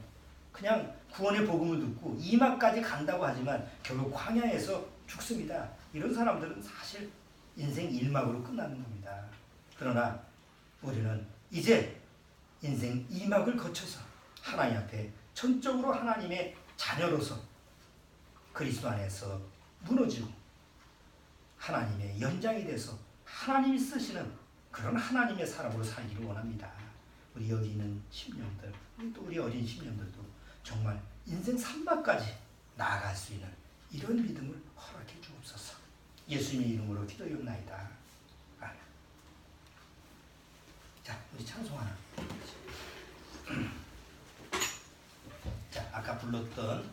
그냥 구원의 복음을 듣고 2막까지 간다고 하지만 결국 광야에서 죽습니다. 이런 사람들은 사실 인생 1막으로 끝나는 겁니다. 그러나 우리는 이제 인생 2막을 거쳐서 하나님 앞에 전적으로 하나님의 자녀로서 그리스도 안에서 무너지고 하나님의 연장이 돼서 하나님이 쓰시는 그런 하나님의 사람으로 살기를 원합니다. 우리 여기 있는 심령들, 또 우리 어린 심령들도 정말 인생 3막까지 나아갈 수 있는 이런 믿음을 허락해 주옵소서. 예수님의 이름으로 기도하옵나이다. 아멘. 자, 우리 찬송 하나. 자, 아까 불렀던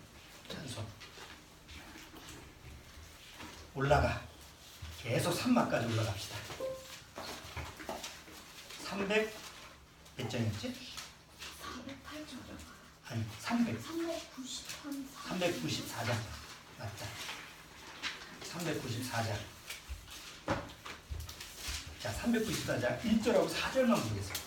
찬송 올라가. 계속 3막까지 올라갑시다. 300 몇 장이었지? 408장. 아니, 300. 394장. 맞다. 394장. 자, 394장 1절하고 4절만 보겠습니다.